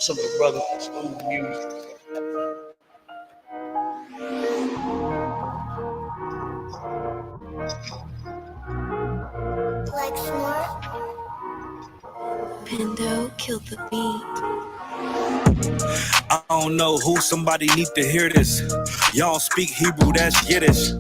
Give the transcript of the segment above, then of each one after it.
to my brother from School Music. Like smart. Pendo killed the beat. I don't know who, somebody need to hear this. Y'all don't speak Hebrew, that's Yiddish.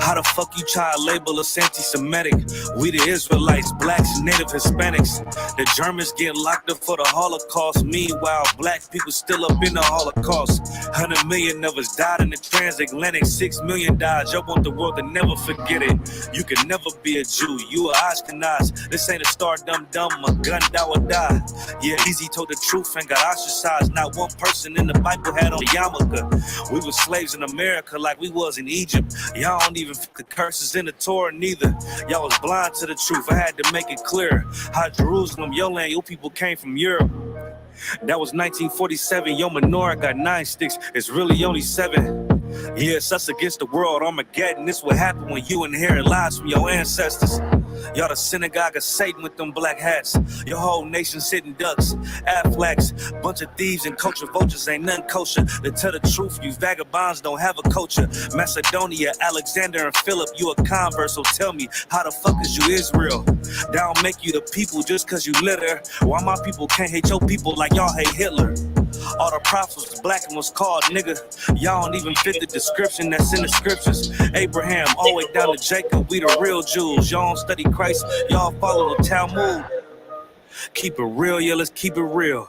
How the fuck you try to label us anti-Semitic? We the Israelites, blacks, native Hispanics. The Germans get locked up for the Holocaust. Meanwhile, black people still up in the Holocaust. 100 million of us died in the transatlantic. 6 million died. Y'all want the world to never forget it. You can never be a Jew. You a Ashkenaz. This ain't a star dumb. A gun that would die. Yeah, Easy told the truth and got ostracized. Not one person in the Bible had on the yarmulke. We were slaves in America like we was in Egypt. Y'all don't even fit the curses in the Torah neither. Y'all was blind to the truth. I had to make it clear how Jerusalem, your land, your people came from Europe. That was 1947. Your menorah got 9 sticks. It's really only 7. Yeah, it's us against the world. Armageddon. This what happened when you inherit lies from your ancestors. Y'all the synagogue of Satan with them black hats. Your whole nation sitting ducks, Aflacs, bunch of thieves and culture vultures ain't nothing kosher. To tell the truth, you vagabonds don't have a culture. Macedonia, Alexander and Philip, you a convert, so tell me, how the fuck is you Israel? That don't make you the people just cause you litter. Why my people can't hate your people like y'all hate Hitler? All the prophets was black and was called nigga. Y'all don't even fit the description that's in the scriptures. Abraham, all the way down to Jacob, we the real Jews. Y'all don't study Christ, y'all follow the Talmud. Keep it real, yeah, let's keep it real.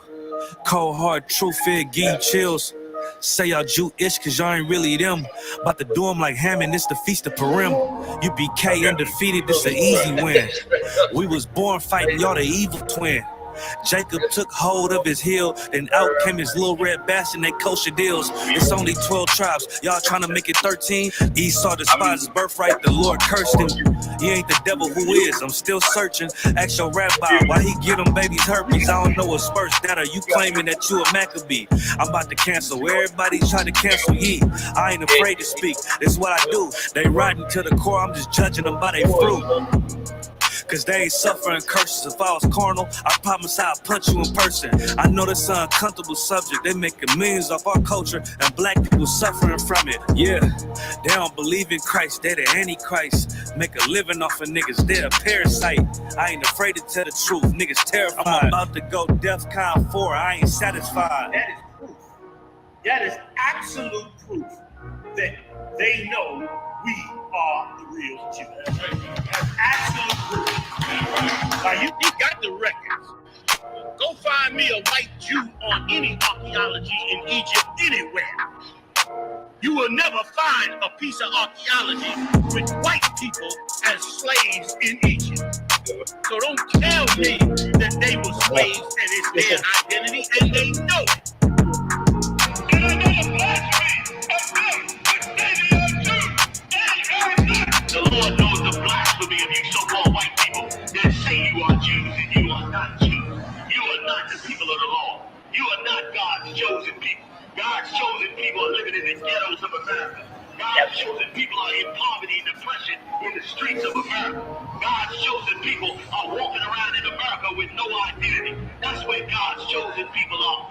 Cold hard truth, it give you chills. Say y'all Jewish cause y'all ain't really them. About to do them like Hammond, it's the Feast of Purim. You BK undefeated, this an easy win. We was born fighting, y'all the evil twin. Jacob took hold of his heel, then out came his little red bastard and they kosher deals. It's only 12 tribes, y'all trying to make it 13. Esau despised his birthright, the Lord cursed him. He ain't the devil, who is? I'm still searching. Ask your rabbi why he give them babies herpes. I don't know what's worse, that or you claiming that you a Maccabee. I'm about to cancel, everybody trying to cancel ye. I ain't afraid to speak, this is what I do. They riding to the core, I'm just judging them by their fruit. Cause they ain't suffering curses. If I was carnal, I promise I'll punch you in person. I know this an uncomfortable subject. They making millions off our culture and black people suffering from it. Yeah, they don't believe in Christ. They the Antichrist. Make a living off of niggas. They're a parasite. I ain't afraid to tell the truth. Niggas terrified. I'm about to go DEFCON 4. I ain't satisfied. That is proof. That is absolute proof that they know we are the real Jews. That's absolute proof. Now you got the records. Go find me a white Jew on any archaeology in Egypt anywhere. You will never find a piece of archaeology with white people as slaves in Egypt. So don't tell me that they were slaves and it's their identity, and they know it. And I know the blasphemy of them, but they are Jews. The Lord knows the blasphemy of you so-called white people that say you are Jews and you are not Jews. You are not the people of the law. You are not God's chosen people. God's chosen people are living in the ghettos of America. God's chosen people are in poverty and depression in the streets of America. God's chosen people are walking around in America with no identity. That's where God's chosen people are.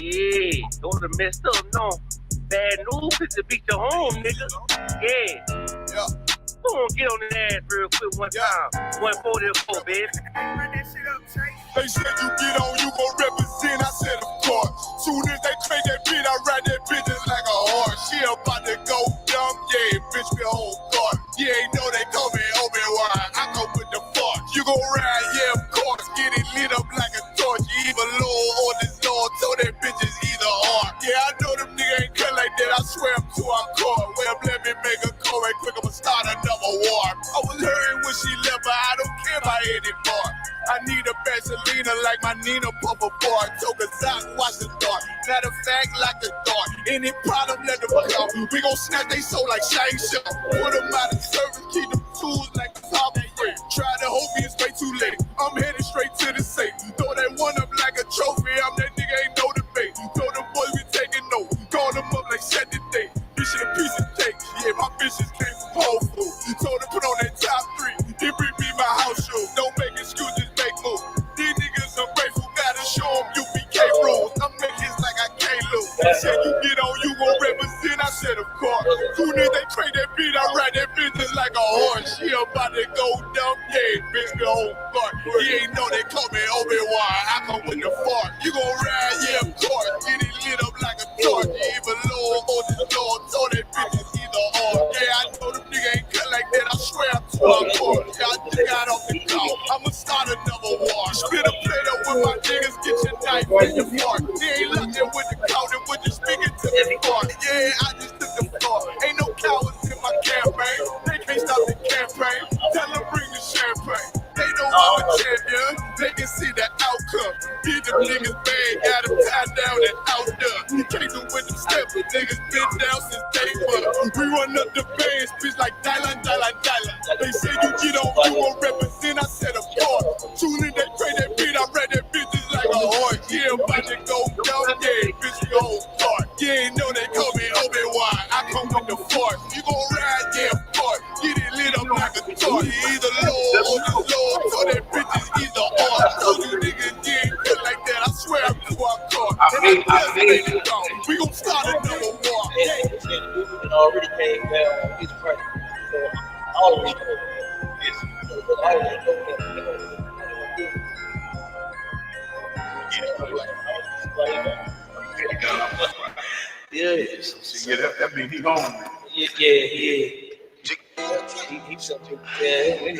Yeah, those are messed up, no. Bad news is to beat your home, nigga. Yeah. Go on, get on the ass real quick one time. 144, baby. Run that shit up, Trey. They said you get on, you gon' represent. I said, of course. Soon as they trade that bitch, I ride that bitch just like a horse. She about to go dumb, yeah, bitch, me whole guard. You ain't know they call me Obi-Wan. I go with the force. You gon' ride, yeah, of course. Get it lit up like a torch. You even low on this Lord, so that bitch is either or. Yeah, I know them niggas ain't cut like that. I swear I'm too hardcore. Well, let me make a call right quick. I'ma start another war. I was hurting when she left, but I don't care about it anymore. I need a Vaseline like my Nina Puffer bar. Took a sock, watch the dark. Matter of fact, like the dark. Any problem, let them come. We gon' snatch they soul like Shane Shaw. Put them out of service, keep them tools like the top of free. Try to hope it's way too late. I'm headed straight to the safe. Throw that one up like a trophy. I'm that nigga, ain't no debate. Throw them boys, we taking notes. Call them up like set the date. This shit a piece of cake. Yeah, my bitches came from Whole Foods. Told her put on that top 3. They bring me my house shoes. Don't make excuses, make moves. These niggas ungrateful, gotta said of course. Soon as they trade that beat, I ride that business like a horse. She about to go dumb, yeah, bitch, the whole part. You ain't know they call me Obi-Wan, I come with the fart. You gon' ride, yeah, of course. Get it lit up like a torch. Even low on this door, so that bitch is either or. Yeah, I know them nigga ain't cut like that, I swear I'm too hardcore. Yeah, I just got off the call, I'ma start another war. Spit a plate up with my niggas, get your knife in your fork. They ain't looking with the count and with the speaking to the court. Yeah, I just took the floor. Ain't no cowards in my campaign. They can't stop the campaign. Tell them bring the champagne. They know I'm a champion. They can see the outcome. Get them niggas bad, got them tied down and outdone. You can't do with them steppers. Niggas been down since day one. We run up the bands, bitch, like Dylan. They say you get on, you won't represent. I said of course. Soon as they pray that beat, I read that bitch just like a horse. Yeah, about to go down, yeah, bitch, the whole part. Yeah, ain't know they call me Obi-Wan. I come with the force. You gon' ride, yeah, of course. Get it lit up like a torch. You either low or just low, so that bitch is either or. So you niggas get cut like that, I swear I'm too hardcore. We gon' start another war. It already came down. He's pregnant. So I already know this. I already know Yeah. So yeah, that means he home. Yeah. He's something. Yeah.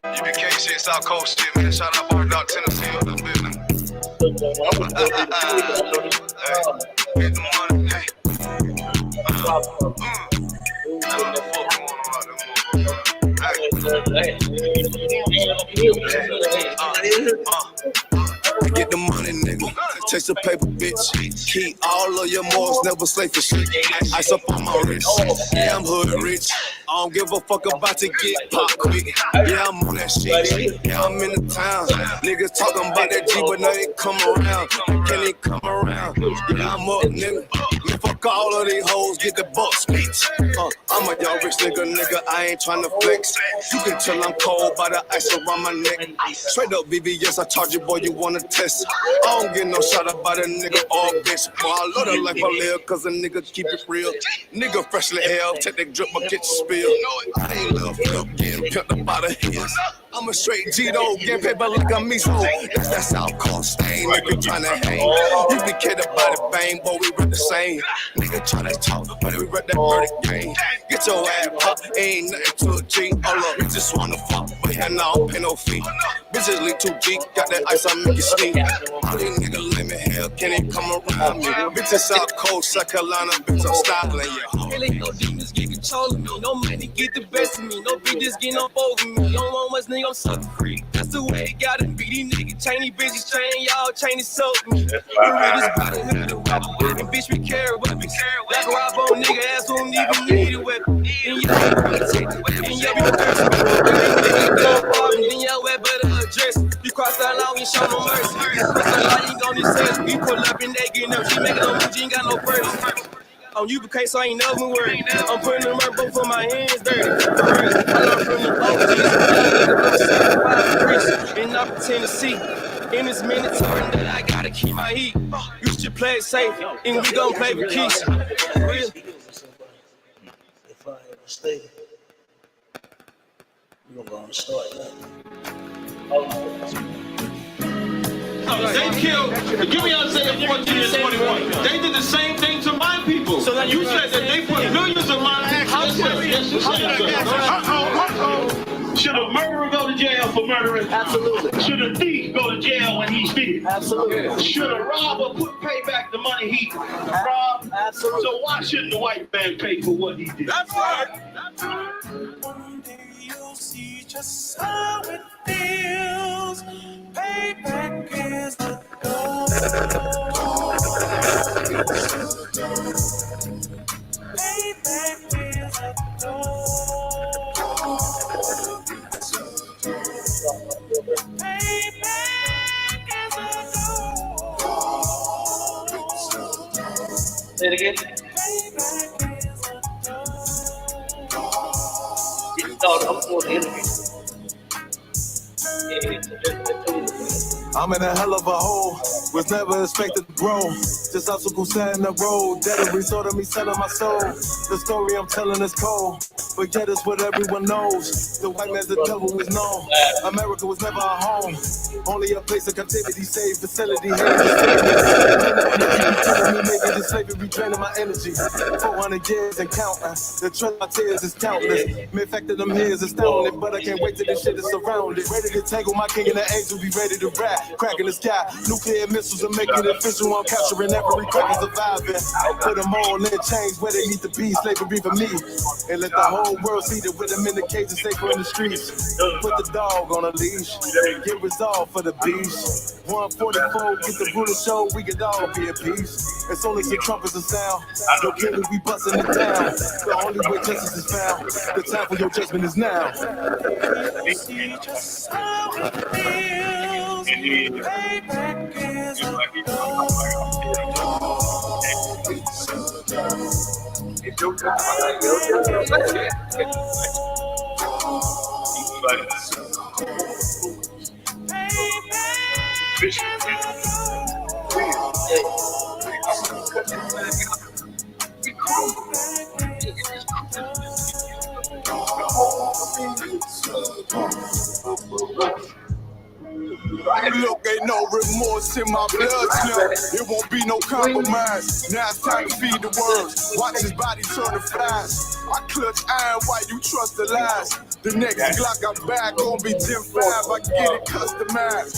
UBK shit, South Coast shit, man. Shout out Bar Dog, Tennessee, up the building. Get the money, hey. Get the money, nigga. Chase the paper, bitch. Keep all of your morals, never slay for shit. Ice up on my wrist. Yeah, I'm hood rich. I don't give a fuck about to get pop quick. Yeah, I'm on that shit. Yeah, I'm in the town. Niggas talking about that G, but now they come around. Can they come around? Yeah, I'm up, nigga. Man, fuck all of these hoes, get the bucks, bitch. I'm a young rich nigga, I ain't tryna flex. You can tell I'm cold by the ice around my neck. Straight up BBS, I charge you, boy, you wanna test. I don't get no shot up by the nigga or bitch. Boy, I love the life I live, cause a nigga keep it real. Nigga freshly hell, take that drip, but get your spill. I ain't love flip, getting pimped up by the hills. I'm a straight G-Dog, getting paper like a miso. That's that South Coast stain, nigga tryna hang. You be kidding about it, bang, boy, we rep the same. Nigga tryna talk, but we rep that verdict game. Get your ass pop, ain't nothing to a G. All up, we just wanna fuck, but yeah, now I don't pay no fee. Bitches leak 2G, got that ice, I make it steam. All these niggas lame in hell, can't even come around me. Bitches South Coast, South Carolina, bitch, I'm styling, yeah. Really no demons get control of me, no money get the best of me, no bitches getting up over me. Don't want much nigga, I'm sucking free. That's the way it gotta be. These niggas chain, these bitches chain, y'all chain is soak me. You really about to hit the weapon, and bitch, we care what we care. Like a rob on nigga ass who don't even need a weapon. And y'all be protected, and y'all be thirsty. Then y'all wear better address. You cross that line, we show no mercy. Cross that line, you gon' decide. We pull up and they get up. She make it on move, you ain't got no purse. On you, so I ain't never worried. I'm putting them right both of my hands dirty. For real, I learned from the OGs. Certified preacher in Upper Tennessee. In this mandatory that I gotta keep my heat. You should play it safe, and we gon' play with Keisha. For real. If I ever stay, we're gonna start now. They killed, give me Isaiah 14 and 21. They did the same thing to my people. So that you said that they put millions of my houses. Should a murderer go to jail for murdering? Absolutely. Should a thief go to jail when he steals? Absolutely. Should a robber pay back the money he robbed? Absolutely. So why shouldn't the white man pay for what he did? That's right. One day you'll see just how it feels. Payback is the goal. Payback is the goal. Payback is the goal. Say it again. Payback is the goal. I'm for the interview. I'm in a hell of a hole, was never expected to grow. Just obstacle set in the road, that a result of me selling my soul. The story I'm telling is cold, but yet it's what everyone knows. The white man's the devil is known. America was never a home, only a place of captivity, safe facility, haters, telling me maybe the slavery draining my energy. 400 years and counting, the trail of tears is countless. Main fact that I'm here is astounding, but I can't wait till this shit is surrounded. Ready to tangle my king and the angel, be ready to rap. Cracking the sky, nuclear missiles are making it official. I'm capturing every cracker surviving. Put them all in chains where they need to be. Slavery for me, and let the whole world see that with them in the cages, safer in the streets. Put the dog on a leash, get resolved for the beast. 144, get the ruler show, we could all be at peace. As soon as the trumpets are sound, no kidding, we busting it down. The only way justice is found, the time for your judgment is now. See just how it feels. Payback is a Look, ain't no remorse in my blood now. It won't be no compromise. Now it's time to feed the worms. Watch his body turn to flies. I clutch iron while you trust the lies. The next Glock I'm back gon' be Gen 5. I get it customized.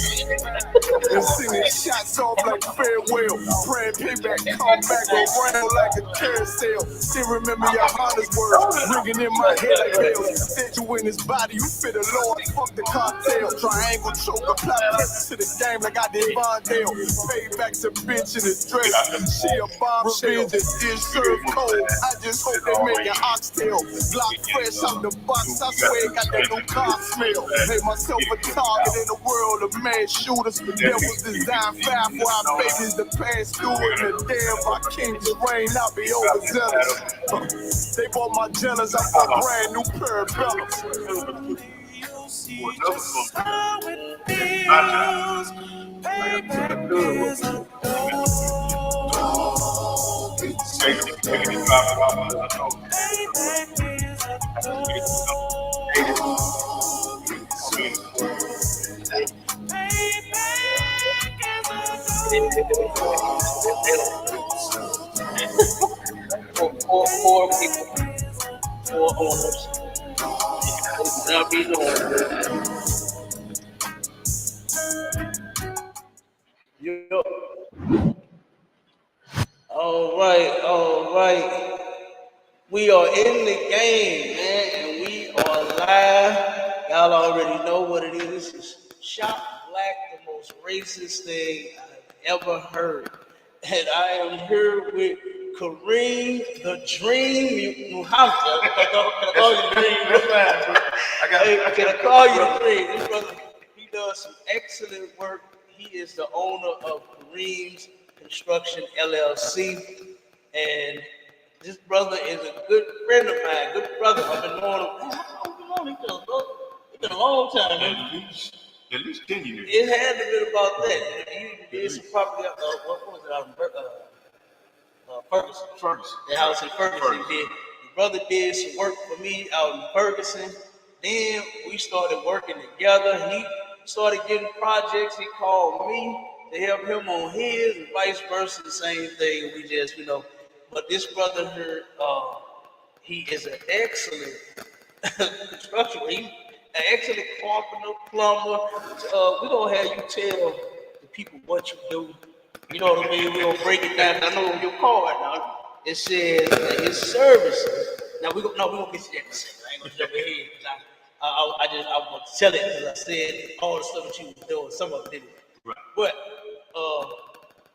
And sending shots off like farewell. Praying payback, come back around like a carousel. Still remember your Honda's words ringing in my head like bells. Said you in his body, you fit a Lord, fuck the cartel. Triangle choke, apply pressure to the game like I did Vondale. Payback's a bitch in a dress. She a bombshell. Revenge is served cold. I just hope they make an oxtail. Glock fresh out the box, I swear got that new car smell. Made myself a target in the world of mad shooters. That was designed fast for our babies to pass through. And the damn my king's reign, I'll be overzealous. They bought my jealous, I bought a brand new pair of belts. see just how it feels. Payback is a Four people, four owners. That'll be the owner. All right. We are in the game, man, and we are live. Y'all already know what it is. It's Shop Black, the most racist thing I've ever heard. And I am here with Kareem, the Dream Muhammad. Can I call you the Dream? Can I call you the Dream? This brother, he does some excellent work. He is the owner of Kareem's Construction LLC, and this brother is a good friend of mine. Good brother. I've been knowing him. How long we known each other, bro? It's been a long time, man. At least 10 years. It had to be about that. He did some property. What was it? Ferguson. The house in Ferguson. He did. The brother did some work for me out in Ferguson. Then we started working together. He started getting projects. He called me to help him on his, and vice versa. The same thing. We just, But this brother here, he is an excellent construction. He's an excellent carpenter, plumber. We're gonna have you tell the people what you do. You know what I mean? We're gonna break it down. I know on your card now. It says that his services. Now we're gonna get you that in a second. I ain't gonna jump ahead because I want to tell it because I said all the stuff that you was doing. Some of it didn't. Right. But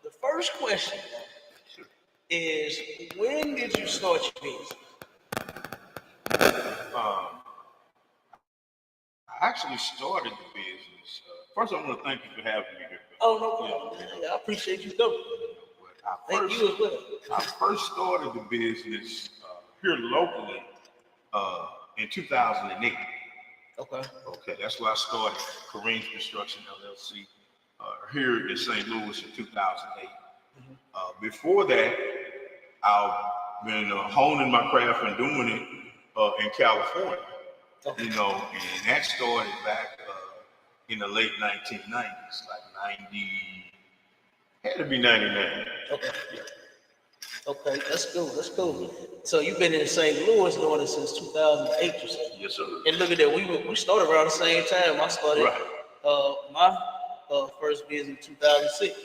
the first question is, when did you start your business? I actually started the business. First, I want to thank you for having me here. Oh, no problem. I appreciate you coming. Thank you as well. I first started the business here locally in 2008. Okay. Okay, that's where I started Kareem's Construction LLC here in St. Louis in 2008. Before that, I've been honing my craft and doing it in California. Okay. You know, and that started back in the late 1990s, like 90, had to be 99. Okay. Okay, that's cool. That's cool. So you've been in St. Louis doing it since 2008, you said? Yes, sir. And look at that, we started around the same time. I started my first business in 2006.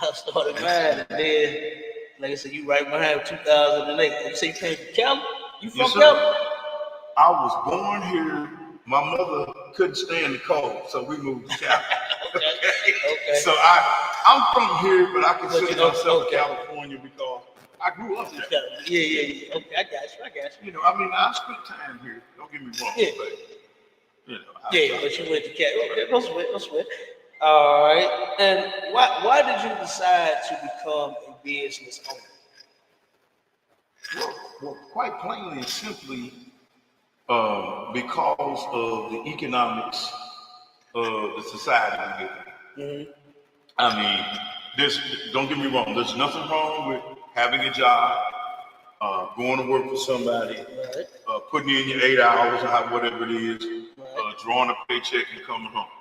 I started mine, and then, like I said, you right behind 2008. You say you came from Cali? You from Cali? I was born here. My mother couldn't stand the cold, so we moved to Cali. Okay. So I'm from here, but I consider myself California because I grew up there. Yeah. Okay, I got you. You know, I mean, I spent time here. Don't get me wrong, but you know. But you went to Cali. Okay, no sweat. All right. And why did you decide to become a business owner? Well, quite plainly and simply, because of the economics of the society we live in. I mean, don't get me wrong, there's nothing wrong with having a job, going to work for somebody, putting in your 8 hours or whatever it is, drawing a paycheck and coming home.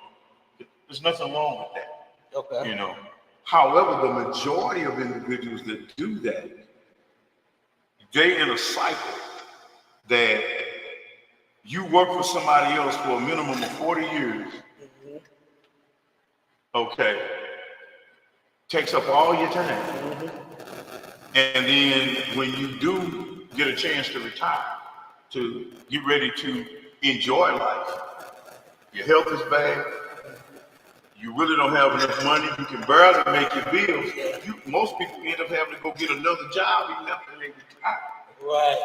There's nothing wrong with that. Okay. You know. However, the majority of individuals that do that, they're in a cycle that you work for somebody else for a minimum of 40 years. Okay. Takes up all your time. And then when you do get a chance to retire, to get ready to enjoy life, your health is bad, you really don't have enough money, you can barely make your bills. Most people end up having to go get another job even after they retire. Right.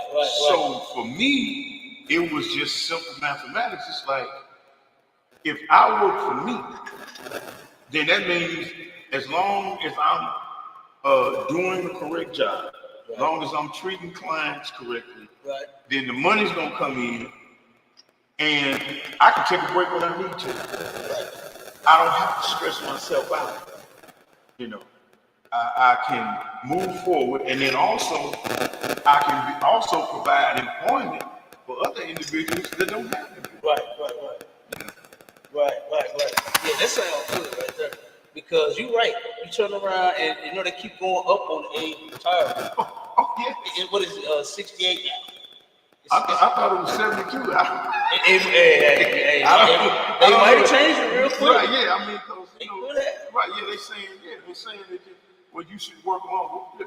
So for me, it was just simple mathematics. It's like, if I work for me, then that means as long as I'm doing the correct job, as long as I'm treating clients correctly, then the money's gonna come in, and I can take a break when I need to. I don't have to stress myself out. You know, I can move forward, and then also I can also provide employment for other individuals that don't have it. Right. Yeah, that sounds good right there. Because you're right. You turn around and you know they keep going up on the age of retirement. Oh yeah. What is it? 68 now. I thought it was 72. They might have changed it real quick. Right, yeah. I mean, they're saying that you should work longer.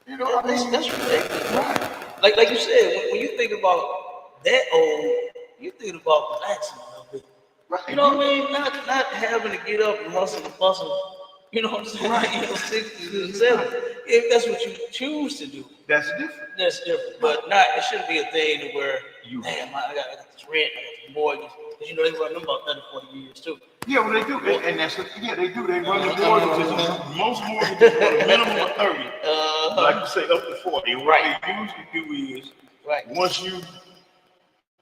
You know, that's ridiculous. Right. Like you said, when you think about that old, you think about relaxing a little bit. Right. You know what I mean? Not having to get up and hustle and bustle. You know what I'm saying? Right. You know, 60 to 70. If that's what you choose to do. That's different. But it shouldn't be a thing to where, damn, I got this rent, I got this mortgage. Because you know they run them about 30, 40 years too. Yeah, well, they do. And that's what, they do. They run the mortgages. Most mortgages are a minimum of 30. Like you say, up to 40. And what they usually do is, once you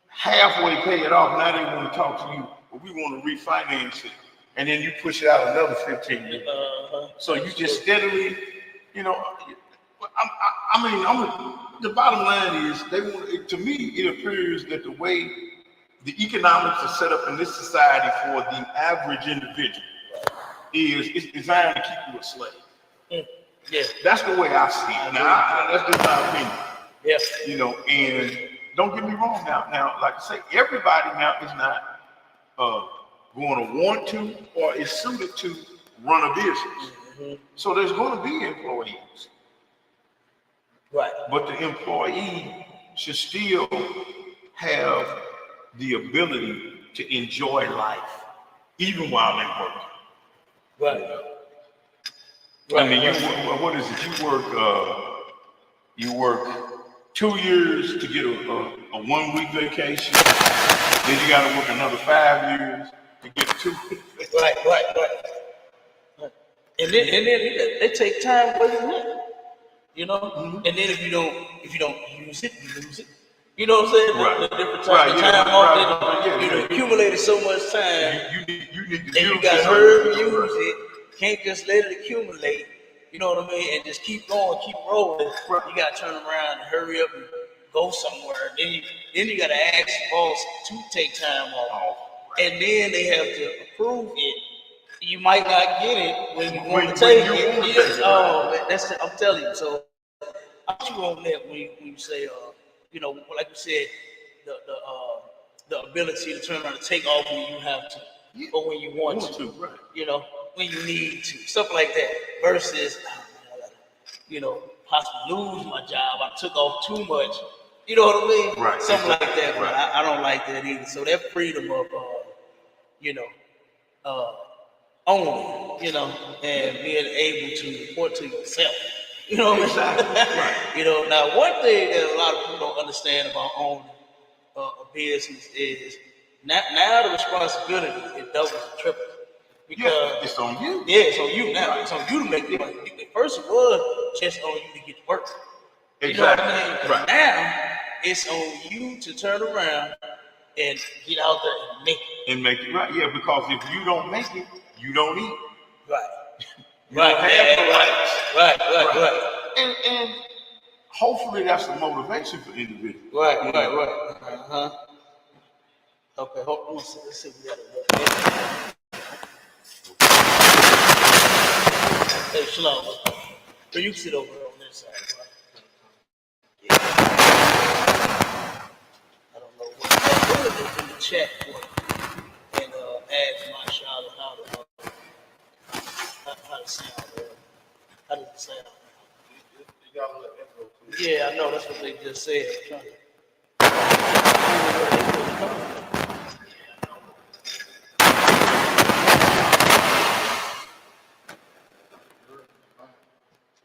halfway pay it off, now they want to talk to you, but we want to refinance it. And then you push it out another 15 years. So you just steadily, you know, the bottom line is, to me, it appears that the way the economics are set up in this society for the average individual is it's designed to keep you a slave. Yeah. That's the way I see it. Now, that's just my opinion. Yeah. You know, and don't get me wrong now, like I say, everybody now is not going to want to or is suited to run a business. So there's going to be employees. Right. But the employee should still have the ability to enjoy life, even while they work. Right. I mean, what is it? You work 2 years to get a 1 week vacation. Then you got to work another 5 years to get 2 weeks. Right. And then they take time for you, you know. And then if you don't use it, you lose it. You know what I'm saying? Right. The different Right, types of yeah, time right, off. right, yeah, You know, yeah. accumulated so much time. You need to And you use got this to hurry on- use it. Can't just let it accumulate. You know what I mean? And just keep going, keep rolling. You got to turn around and hurry up and go somewhere. Then you got to ask the boss to take time off. And then they have to approve it. You might not get it when you want to take it. Oh, man, I'm telling you. So I'm you on that when you say, you know, like you said, the ability to turn around and take off when you have to, or when you want to, right. you know, when you need to, stuff like that. Versus, you know, possibly lose my job. I took off too much. You know what I mean? Right. Something like that. Right. But I don't like that either. So that freedom of, you know, owning, you know, and being able to report to yourself. You know what I mean? Exactly. Right. You know, now one thing that a lot of people don't understand about owning a business is now the responsibility it doubles and triples. Because it's on you. Yeah, it's on you now. It's on you to make the money. At first it was just on you to get to work. Exactly. You know what I mean? But Right. now it's on you to turn around and get out there and make it. And make it right. Yeah, because if you don't make it, you don't eat. Right. You don't have the rights. Right. And hopefully that's the motivation for individuals. Right. Uh-huh. Okay, hold on. Let's see if we got it. Hey, Shalom. So you sit over there on this side, right? Yeah. I don't know what is in the chat for you. And ask my child how to sound. How does it sound? Yeah, I know. That's what they just said.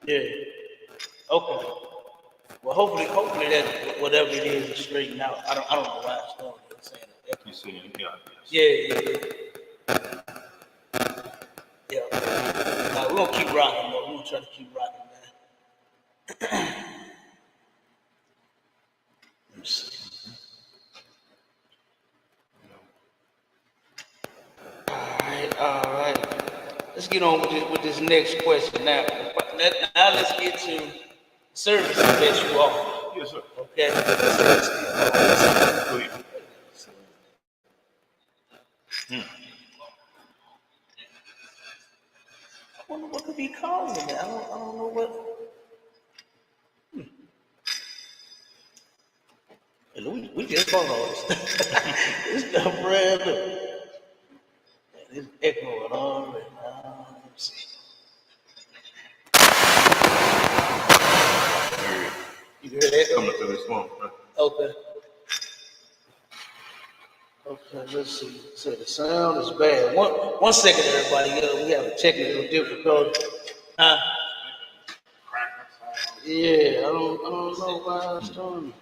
Yeah. Okay. Well, hopefully that whatever it is straightened out. I don't know why it's doing it. Saying that. You see it? Yeah. We're gonna keep rocking, though. We're gonna try to keep rocking, man. Let me see. All right. Let's get on with this next question now. Now let's get to services that you offer. Yes, sir. Okay. I wonder what could be causing that. I don't know what. And we just bought all this. This stuff brand new. It's echoing on right now. Let me see. You hear that? Coming through this one. Right? Okay. Okay, let's see. So the sound is bad. One second, everybody. We have a technical difficulty. Yeah, I don't know why it's doing.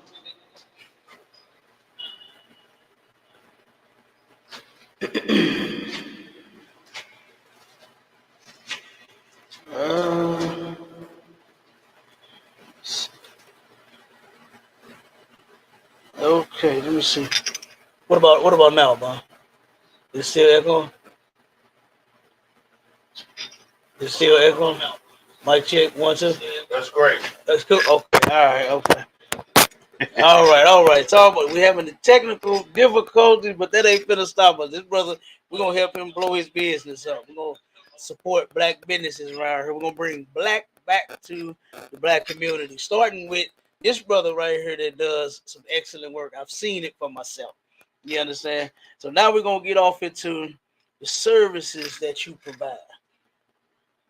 Okay, let me see. What about now, Bob? Is it still echoing? Is it still echoing? Mic check, 1, 2. That's great. That's cool. Okay, all right, okay. All right. So we having the technical difficulties, but that ain't finna stop us. This brother, we're gonna help him blow his business up. We're gonna support black businesses around here. We're gonna bring black back to the black community, starting with this brother right here that does some excellent work. I've seen it for myself. You understand? So now we're gonna get off into the services that you provide.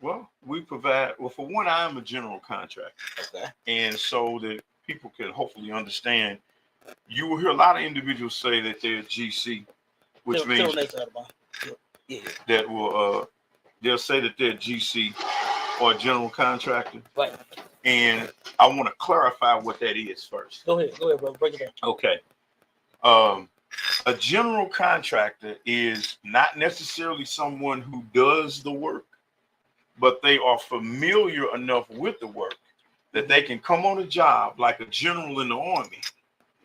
Well, we provide. Well, for one, I am a general contractor. Okay. And so that people can hopefully understand, you will hear a lot of individuals say that they're GC, which means that will they'll say that they're GC or a general contractor. Right. And I want to clarify what that is first. Go ahead, brother. Break it down. Okay. A general contractor is not necessarily someone who does the work, but they are familiar enough with the work that they can come on a job like a general in the Army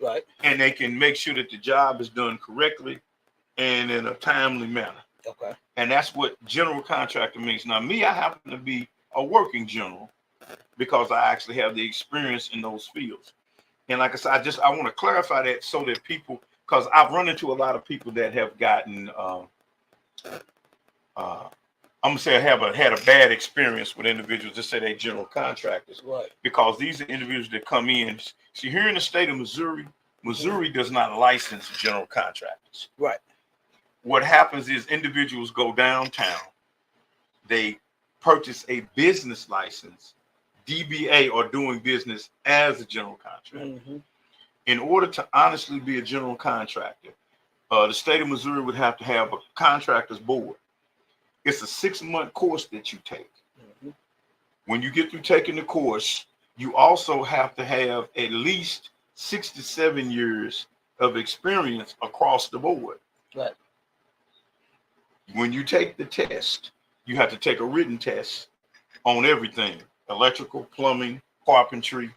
Right. And they can make sure that the job is done correctly and in a timely manner. Okay. And that's what general contractor means. Now, me, I happen to be a working general because I actually have the experience in those fields. And like I said, I want to clarify that so that people, because I've run into a lot of people that have gotten, I'm gonna say had a bad experience with individuals that say they're general contractors. Right. Because these are individuals that come in. See, here in the state of Missouri, Missouri does not license general contractors. Right. What happens is individuals go downtown, they purchase a business license, DBA, or doing business as a general contractor. In order to honestly be a general contractor, the state of Missouri would have to have a contractors board. It's a 6-month course that you take. When you get through taking the course, you also have to have at least 6 to 7 years of experience across the board. Right. When you take the test, you have to take a written test on everything: electrical, plumbing, carpentry,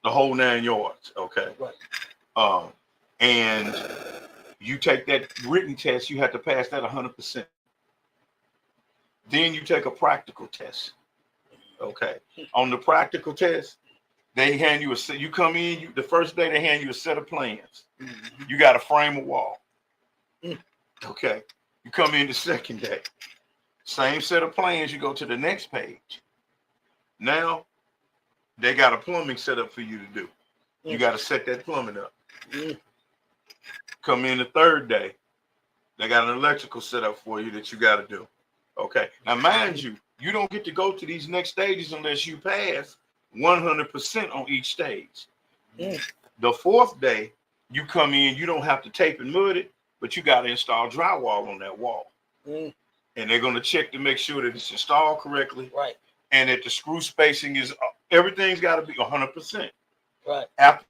the whole 9 yards. Okay. Right. And you take that written test, you have to pass that 100%. Then you take a practical test. Okay. On the practical test, they hand you you come in, the first day they hand you a set of plans. You got to frame a wall. Okay. You come in the second day, same set of plans, you go to the next page. Now they got a plumbing setup for you to do. You got to set that plumbing up. Come in the third day, they got an electrical setup for you that you got to do. Okay. Now, mind you, you don't get to go to these next stages unless you pass 100% on each stage. The fourth day, you come in, you don't have to tape and mud it, but you got to install drywall on that wall. And they're going to check to make sure that it's installed correctly. Right. And that the screw spacing is, everything's got to be 100%. Right. After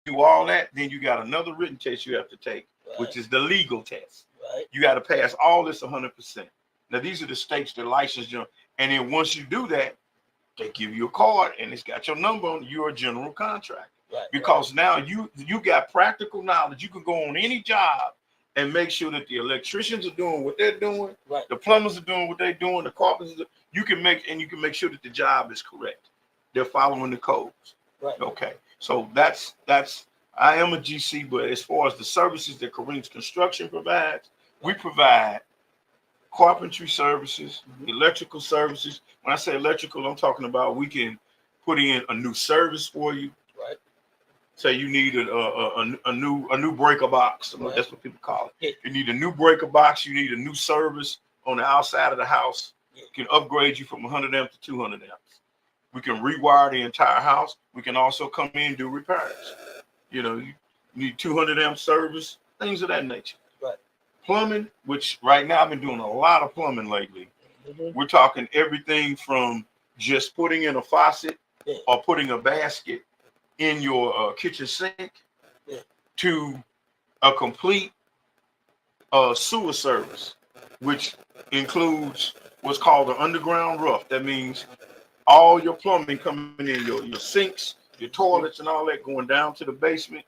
you do all that, then you got another written test you have to take, Right. which is the legal test. Right. You got to pass all this 100%. Now, these are the states that license you. And then once you do that, they give you a card and it's got your number on it. You're a general contractor. Right. Because now you got practical knowledge. You can go on any job and make sure that the electricians are doing what they're doing. Right. The plumbers are doing what they're doing. The carpenters, you can make sure that the job is correct. They're following the codes. Right. Okay. So that's I am a GC, but as far as the services that Kareem's Construction provides, we provide carpentry services, electrical services. When I say electrical, I'm talking about we can put in a new service for you. Right. Say you need a new breaker box. Right. That's what people call it. Yeah. You need a new breaker box. You need a new service on the outside of the house. Yeah. Can upgrade you from 100 amps to 200 amps. We can rewire the entire house. We can also come in and do repairs. You know, you need 200 amp service, things of that nature. Right. Plumbing, which right now I've been doing a lot of plumbing lately. We're talking everything from just putting in a faucet or putting a basket in your kitchen sink to a complete sewer service, which includes what's called an underground rough. That means all your plumbing coming in, your sinks, your toilets and all that going down to the basement,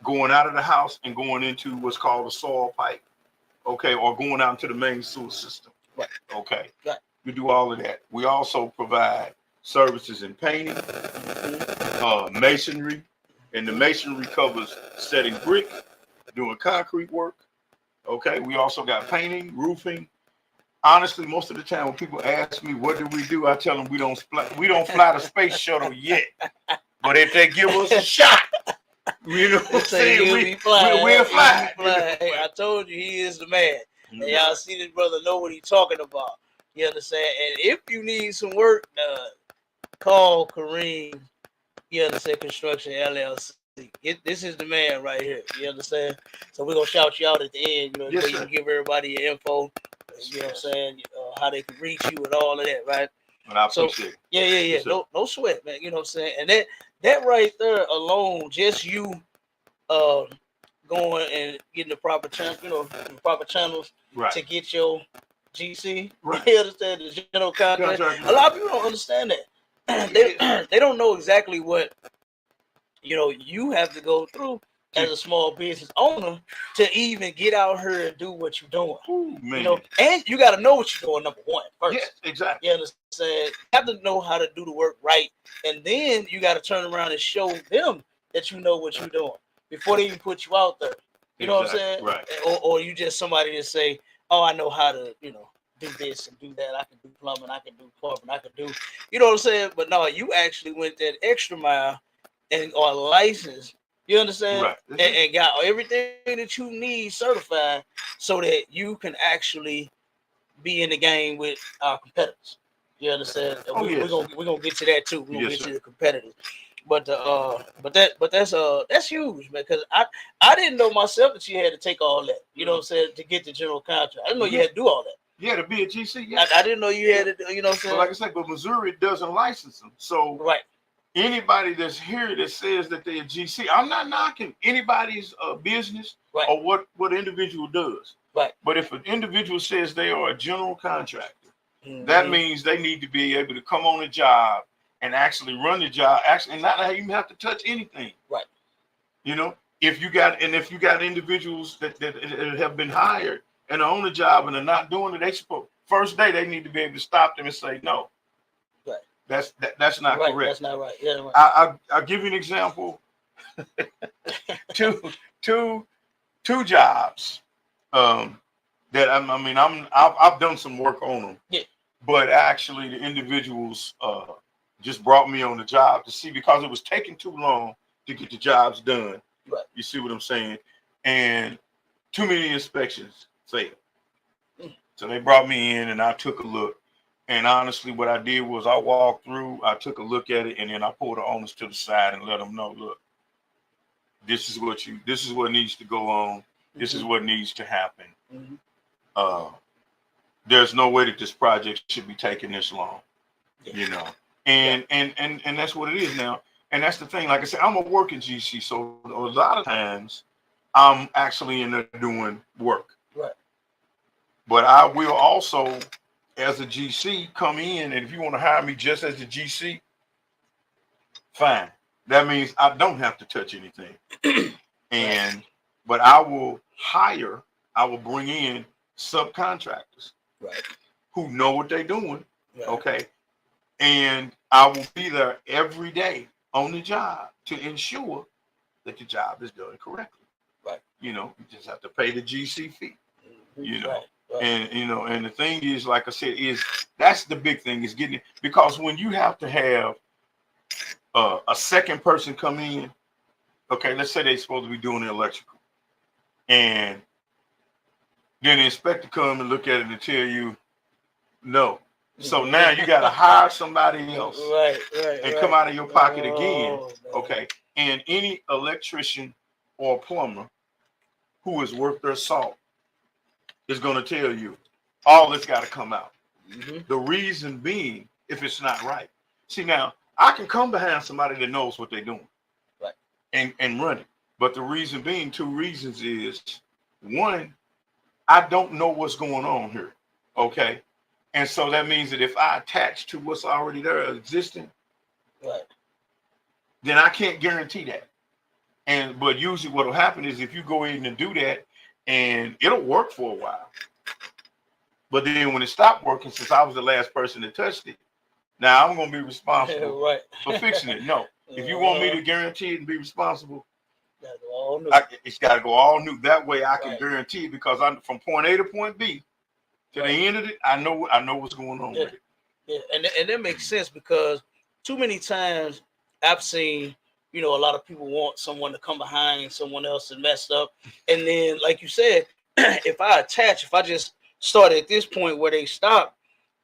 going out of the house and going into what's called a soil pipe, okay, or going out into the main sewer system, okay. We do all of that. We also provide services in painting, masonry, and the masonry covers setting brick, doing concrete work, okay. We also got painting, roofing. Honestly, most of the time when people ask me what do, I tell them we don't fly the space shuttle yet. But if they give us a shot, you know what I'm saying? We'll fly. Hey, I told you he is the man. And y'all see this brother know what he's talking about. You understand? And if you need some work done, call Kareem, you understand, Construction LLC. This is the man right here. You understand? So we're going to shout you out at the end. You know, you can give everybody your info. You know what I'm saying? How they can reach you and all of that, right? And I appreciate it. Yeah. No sweat, man. You know what I'm saying? And that right there alone, just you going and getting the proper channels to get your GC. Right. You understand? The general contract. A lot of people don't understand that. They don't know exactly what you have to go through as a small business owner to even get out here and do what you're doing. Ooh, man. And you got to know what you're doing, number one, first. Yes, exactly. You understand? You have to know how to do the work right. And then you got to turn around and show them that you know what you're doing before they even put you out there. You know what I'm saying? Right. Or you just somebody that say, oh, I know how to, do this and do that. I can do plumbing. I can do carpentry. I can do, you know what I'm saying? But no, you actually went that extra mile and are licensed. You understand? Right. And got everything that you need certified so that you can actually be in the game with our competitors. You understand? Oh, yes. We're gonna get to that too. We're gonna Yes, get sir. to the competitors. But that's huge, man, because I didn't know myself that you had to take all that, you know what I'm saying, to get the general contract. I didn't know you had to do all that. Yeah, to be a GC, yeah. I didn't know you had to do, you know what I'm saying? But like I said, but Missouri doesn't license them. So Right. anybody that's here that says that they're a GC, I'm not knocking anybody's business Right. or what individual does. Right. But if an individual says they are a general contractor, Mhm. that means they need to be able to come on a job and actually run the job, and not even have to touch anything. Right. If you got individuals that have been hired and are on the job and are not doing it, they supposed first day they need to be able to stop them and say no. Right. That's not Right. correct. That's not right. Yeah. Right. I'll give you an example. two jobs that I've done some work on them. Yeah. But actually the individuals just brought me on the job to see, because it was taking too long to get the jobs done. Right. You see what I'm saying? And too many inspections failed. So they brought me in and I took a look. And honestly, what I did was I walked through, I took a look at it, and then I pulled the owners to the side and let them know, look, this is what needs to go on. This is what needs to happen. Mm-hmm. There's no way that this project should be taking this long, and that's what it is now. And that's the thing. Like I said, I'm a working GC, so a lot of times I'm actually in there doing work. Right. But I will also, as a GC, come in, and if you want to hire me just as a GC, fine. That means I don't have to touch anything. But I will bring in subcontractors, right, who know what they're doing. Right. Okay. And I will be there every day on the job to ensure that the job is done correctly. Right. You just have to pay the GC fee. Right. And and the thing is, like I said, that's the big thing, is getting it, because when you have to have a second person come in, okay, let's say they're supposed to be doing the electrical, and then the inspector come and look at it and tell you no. So now you got to hire somebody else, and come out of your pocket again. Okay. And any electrician or plumber who is worth their salt is going to tell you all this got to come out. Mm-hmm. The reason being, if it's not right. See, now I can come behind somebody that knows what they're doing, right, and run it. But the reason being, two reasons is, one, I don't know what's going on here. Okay. And so that means that if I attach to what's already there existing, right, then I can't guarantee that. But usually what will happen is, if you go in and do that, and it'll work for a while, but then when it stopped working, since I was the last person that touched it, now I'm going to be responsible right, for fixing it. No, if you want me to guarantee it and be responsible, it's got to go all new. That way I can right, guarantee it, because I'm from point A to point B to right, the end of it. I know what's going on with it. Yeah, and that makes sense, because too many times I've seen, a lot of people want someone to come behind someone else and messed up. And then, like you said, if I just start at this point where they stop,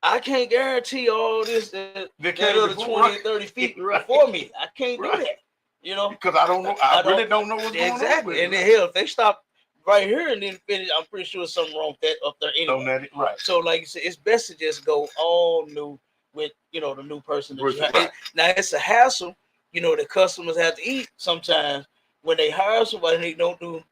I can't guarantee all this, that other 20, 30 feet before me. I can't do that, Because I don't know. I really don't know what's going on. Exactly. And then, hell, if they stop right here and then finish, I'm pretty sure there's something wrong with that up there anyway. Right. So, like you said, it's best to just go all new with, the new person. That you have. Right. Now, it's a hassle. The customers have to eat sometimes when they hire somebody and they don't do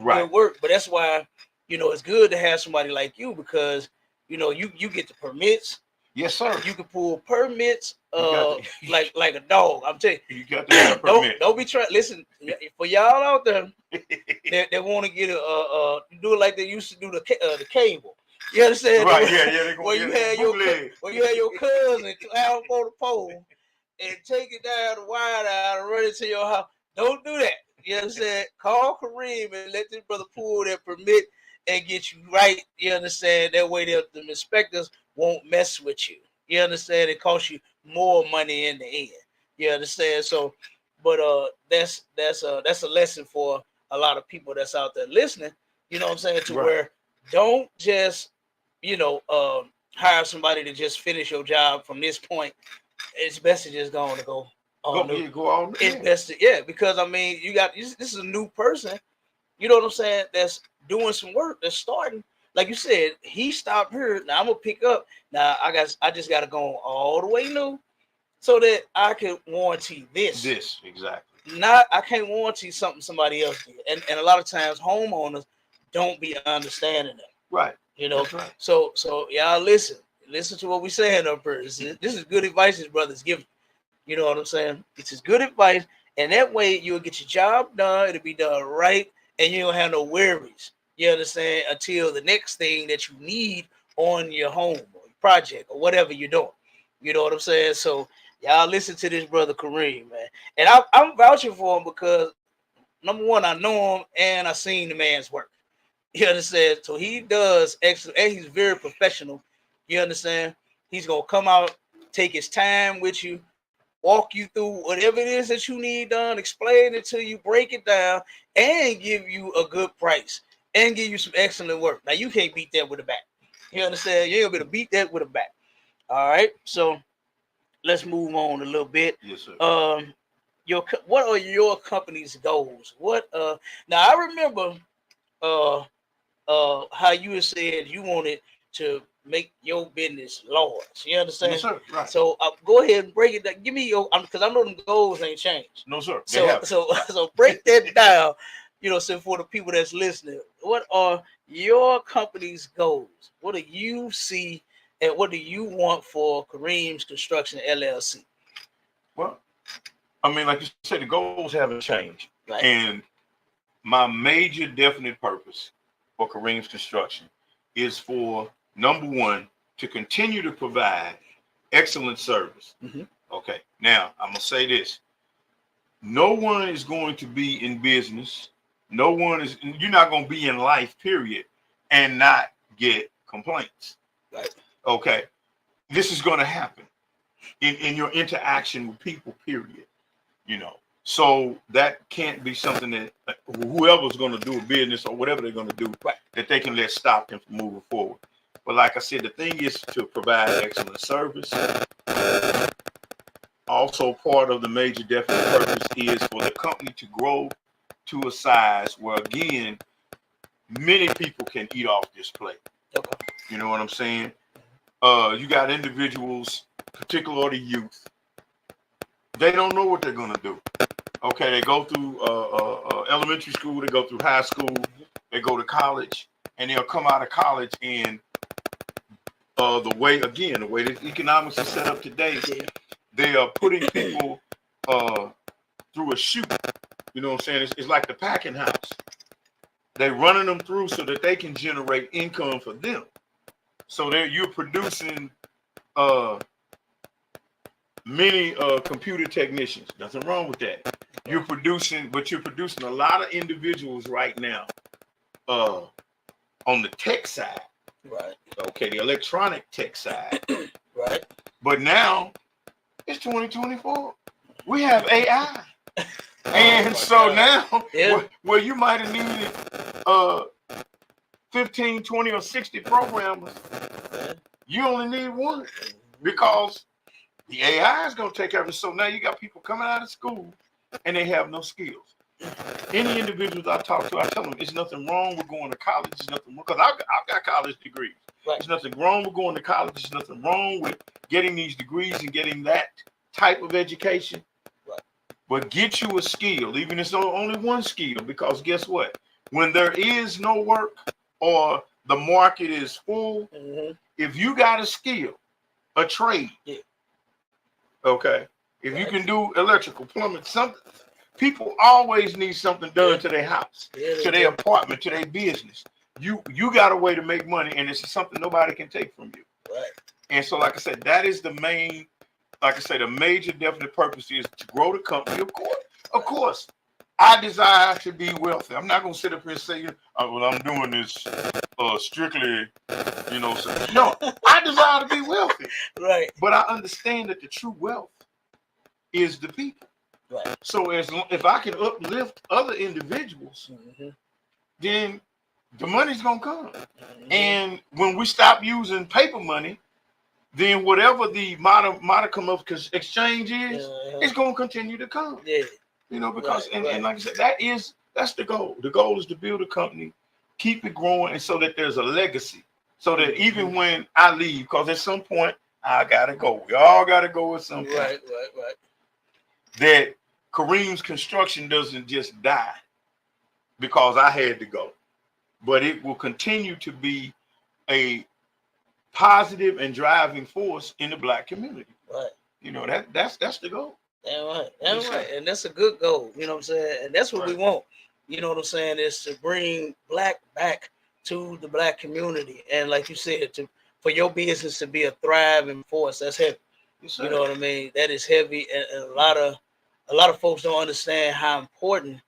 good work. But that's why, it's good to have somebody like you, because, you get the permits, Yes, sir. You can pull permits, like a dog. I'm telling you, got to have a permit. Don't be trying. Listen, for y'all out there that want to get do it like they used to do the cable. You understand? Right? Yeah. Where you had your cousin climb on the pole and take it down the wire down and run it to your house. Don't do that. You understand? Call Kareem and let this brother pull that permit and get you right. You understand? That way the inspectors won't mess with you. You understand? It costs you more money in the end. You understand? So, but that's a lesson for a lot of people that's out there listening. You know what I'm saying? To where don't just hire somebody to just finish your job from this point. It's best to just go on. Go on. It's best to, because I mean, this is a new person. You know what I'm saying? That's doing some work. That's starting. Like you said, he stopped here. Now I'm gonna pick up. Now I just gotta go all the way new, so that I can warranty this. This exactly. I can't warranty something somebody else did. And a lot of times homeowners don't be understanding that. Right. You know. That's right. So y'all listen to what we saying up here. This is good advice his brother's giving. You know what I'm saying? It's just good advice, and that way you'll get your job done. It'll be done right, and you don't have no worries. You understand? Until the next thing that you need on your home or your project or whatever you're doing. You know what I'm saying? So y'all listen to this brother Kareem, man. And I'm vouching for him because number one, I know him and I seen the man's work. You understand? So he does excellent, and he's very professional. You understand? He's gonna come out, take his time with you, walk you through whatever it is that you need done, explain it to you, break it down, and give you a good price and give you some excellent work. Now you can't beat that with a bat. You understand? You ain't gonna be able to beat that with a bat. All right. So let's move on a little bit. Yes, sir. What are your company's goals? Now I remember how you had said you wanted to make your business large. You understand? Yes, sir. Right. So go ahead and break it down. Give me your, because I know the goals ain't changed. No, sir. So break that down. You know, so for the people that's listening, what are your company's goals? What do you see, and what do you want for Kareem's Construction LLC? Well, I mean, like you said, the goals haven't changed. Right. And my major definite purpose for Kareem's Construction is for, number one, to continue to provide excellent service. Mm-hmm. Okay. Now, I'm going to say this. No one is going to be in business. You're not going to be in life, period, and not get complaints. Right. Okay. This is going to happen in your interaction with people, period. You know, so that can't be something that whoever's going to do a business or whatever they're going to do, that they can let stop them from moving forward. But like I said, the thing is to provide excellent service. Also, part of the major definite purpose is for the company to grow to a size where, again, many people can eat off this plate. Okay. You know what I'm saying? You got individuals, particularly youth, they don't know what they're going to do. Okay, they go through elementary school, they go through high school, they go to college, and they'll come out of college, and the way the economics is set up today, they are putting people through a chute. You know what I'm saying? It's like the packing house. They're running them through so that they can generate income for them. So you're producing many computer technicians. Nothing wrong with that. You're producing a lot of individuals right now on the tech side. Right. Okay, the electronic tech side. Right. But now it's 2024. We have AI. And so now, where you might have needed 15, 20, or 60 programmers, you only need one, because the AI is going to take care of it. So now you got people coming out of school and they have no skills. Any individuals I talk to, I tell them there's nothing wrong with going to college. There's nothing wrong, because I've got college degrees. Right. There's nothing wrong with going to college. There's nothing wrong with getting these degrees and getting that type of education. Right. But get you a skill, even if it's only one skill, because guess what? When there is no work or the market is full, if you got a skill, a trade. Yeah. Okay. If you can do electrical, plumbing, something, people always need something done to their house, to their apartment, to their business. You got a way to make money, and it's something nobody can take from you. Right. And so, like I said, that is the main, like I said, the major definite purpose is to grow the company. Of course, I desire to be wealthy. I'm not gonna sit up here and say, well, I'm doing this strictly, so, no, I desire to be wealthy. Right. But I understand that the true wealth is the people. Right. So if I can uplift other individuals, then the money's gonna come. And when we stop using paper money, then whatever the modicum of exchange is, it's gonna continue to come. Yeah. Because and like I said, that's the goal. The goal is to build a company, keep it growing, and so that there's a legacy. So that even when I leave, because at some point I gotta go. We all gotta go at some point. Right. That Kareem's construction doesn't just die because I had to go, but it will continue to be a positive and driving force in the Black community. Right. That's the goal. That's right. And that's a good goal. You know what I'm saying? And that's what we want. You know what I'm saying? Is to bring Black back to the Black community. And like you said, for your business to be a thriving force, that's heavy. Yes, you know what I mean? That is heavy. And a lot of folks don't understand how important,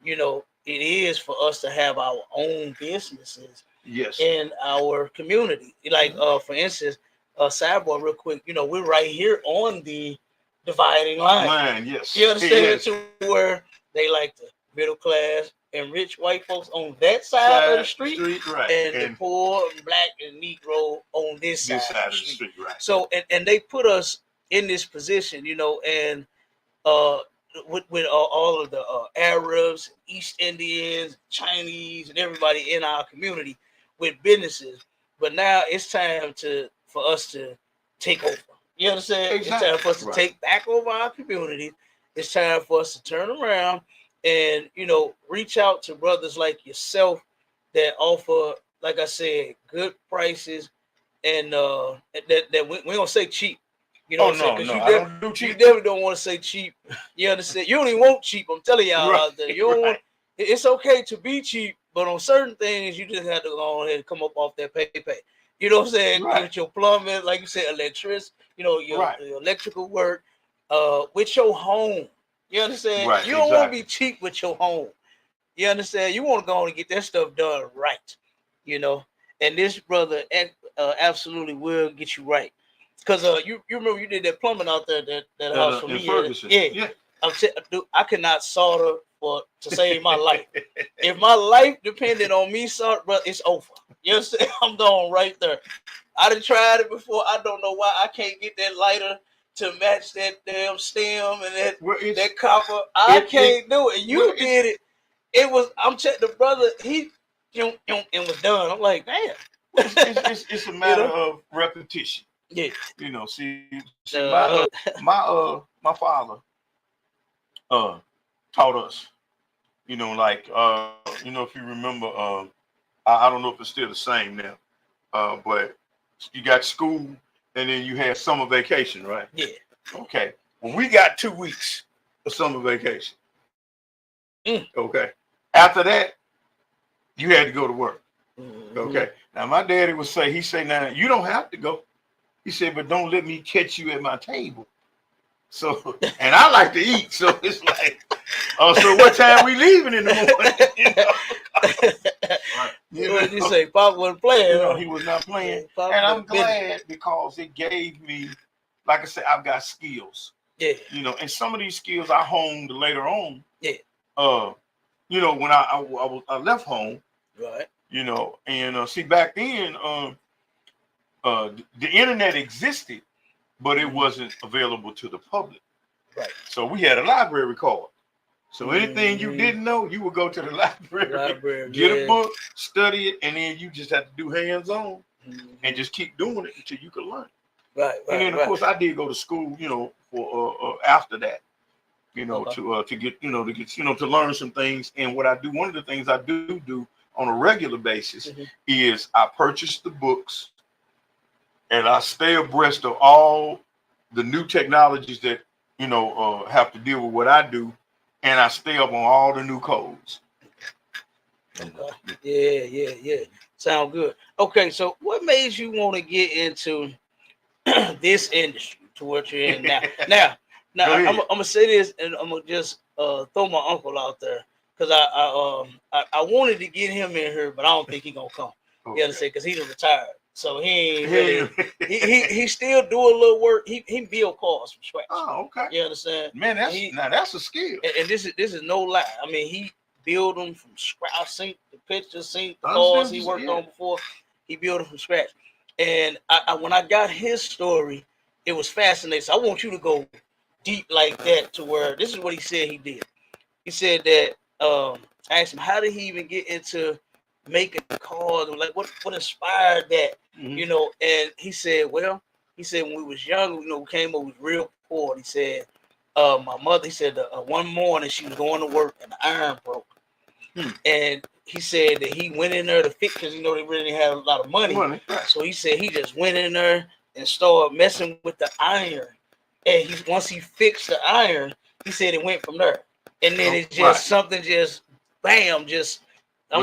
it is for us to have our own businesses in our community. Like, for instance, sidebar real quick, we're right here on the dividing line. Yes. You understand? To where they like the middle class and rich white folks on that side of the street, right. and the poor, Black, and Negro on this side of the street. Right. So, and they put us in this position, and with all of the Arabs, East Indians, Chinese, and everybody in our community with businesses. But now it's time for us to take over. You understand? Exactly. It's time for us to take back over our community. It's time for us to turn around and, reach out to brothers like yourself that offer, like I said, good prices, and that we don't say cheap. You know what I'm saying? I don't do cheap. You definitely don't want to say cheap. You understand? You don't even want cheap. I'm telling y'all out there. You don't want. It's okay to be cheap, but on certain things, you just have to go ahead and come up off that pay. You know what I'm saying? With your plumbing, like you said, electricity, your electrical work, with your home. You understand? Right, you don't want to be cheap with your home. You understand? You want to go on and get that stuff done right. And this brother absolutely will get you right. Because you remember you did that plumbing out there, that house for me. Yeah. I could not solder to save my life. If my life depended on me solder, bro, it's over. You understand? I'm going right there. I done tried it before. I don't know why I can't get that lighter to match that damn stem and that copper. I can't do it. You did it. It was. I'm checking the brother. He and was done. I'm like, damn. It's a matter of repetition. Yeah. My father taught us. If you remember, I don't know if it's still the same now, but you got school and then you had summer vacation, right? Yeah. Okay. Well, we got 2 weeks of summer vacation. Okay. After that, you had to go to work. Okay. Now my daddy would say, now you don't have to go. He said, but don't let me catch you at my table. So, and I like to eat, so it's like, so what time we leaving in the morning? You say Pop wasn't playing. He was not playing. And I'm glad because it gave me, like I said, I've got skills. Yeah. And some of these skills I honed later on. Yeah. When I left home. Right. And see back then, the internet existed, but it wasn't available to the public. Right. So we had a library card. So anything you didn't know, you would go to the library, get a book, study it, and then you just have to do hands-on and just keep doing it until you could learn. Right. And then of course I did go to school, for after that, to learn some things. And what I do, one of the things I do on a regular basis is I purchase the books and I stay abreast of all the new technologies that have to deal with what I do, and I stay up on all the new codes. Okay. Yeah. Sound good. Okay, so what made you want to get into this industry to what you're in now? Now I'm gonna say this, and I'm gonna just throw my uncle out there because I wanted to get him in here, but I don't think he gonna come. Okay. You understand? Because he's retired, so he ain't really. he still do a little work. He build cars from scratch. Oh, okay. You understand? Man, that's a skill. And this is no lie. I mean, he build them from scratch. I seen the pictures, seen the cars he worked on before. He built them from scratch. And when I got his story, it was fascinating. So I want you to go deep like that to where this is what he said he did. He said that I asked him, how did he even get into making cars? Like what inspired that? Mm-hmm. And he said, when we was young, we came up, was real poor. He said, my mother, he said one morning she was going to work and the iron broke. And he said that he went in there to fix because they really didn't have a lot of money. So he said he just went in there and started messing with the iron. And once he fixed the iron, he said it went from there. And then it's just something just bam, I'm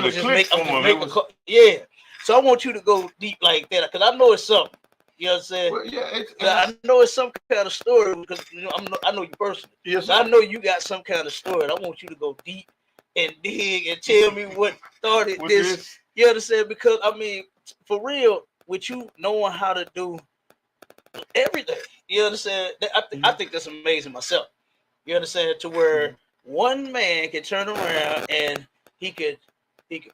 gonna just make a call. Yeah. So I want you to go deep like that because I know it's something. You know what I'm saying? Well, yeah, I know it's some kind of story because I know you personally. Yes, so I know you got some kind of story. And I want you to go deep and dig and tell me what started this. You understand? Because I mean, for real, with you knowing how to do everything, you understand? I think that's amazing myself. You understand? To where one man can turn around and he could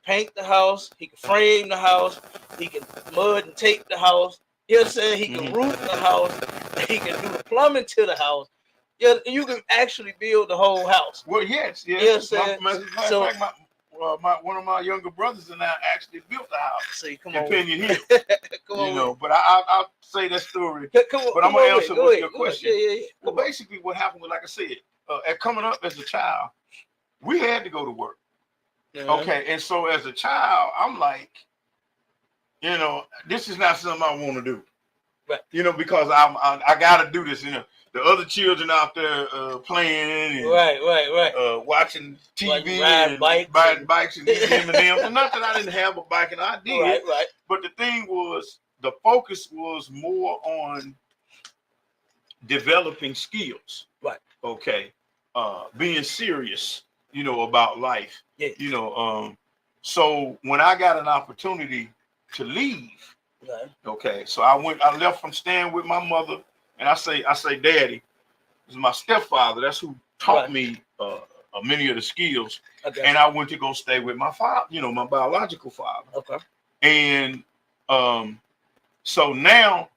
paint the house, he could frame the house, he can mud and tape the house. You know what I'm saying? He can roof the house. He can do the plumbing to the house. You can actually build the whole house. Well, yes. You know what I'm saying? One of my younger brothers and I actually built the house. See, come in on. Pinion Hill. But I'll say that story. But I'm going to answer your question. Yeah. Well, basically what happened was, like I said, at coming up as a child, we had to go to work. Okay, and so as a child, I'm like, this is not something I want to do. Right. Because I got to do this. The other children out there playing and right. Watching TV and riding bikes and eating M&M's. And not that I didn't have a bike, and I did. Right. But the thing was, the focus was more on developing skills. Right. Okay. Being serious, about life. Yeah. So when I got an opportunity to leave, okay, so I left from staying with my mother, and I say daddy. This is my stepfather. That's who taught me many of the skills. Okay. And I went to go stay with my father, my biological father. Okay. And so now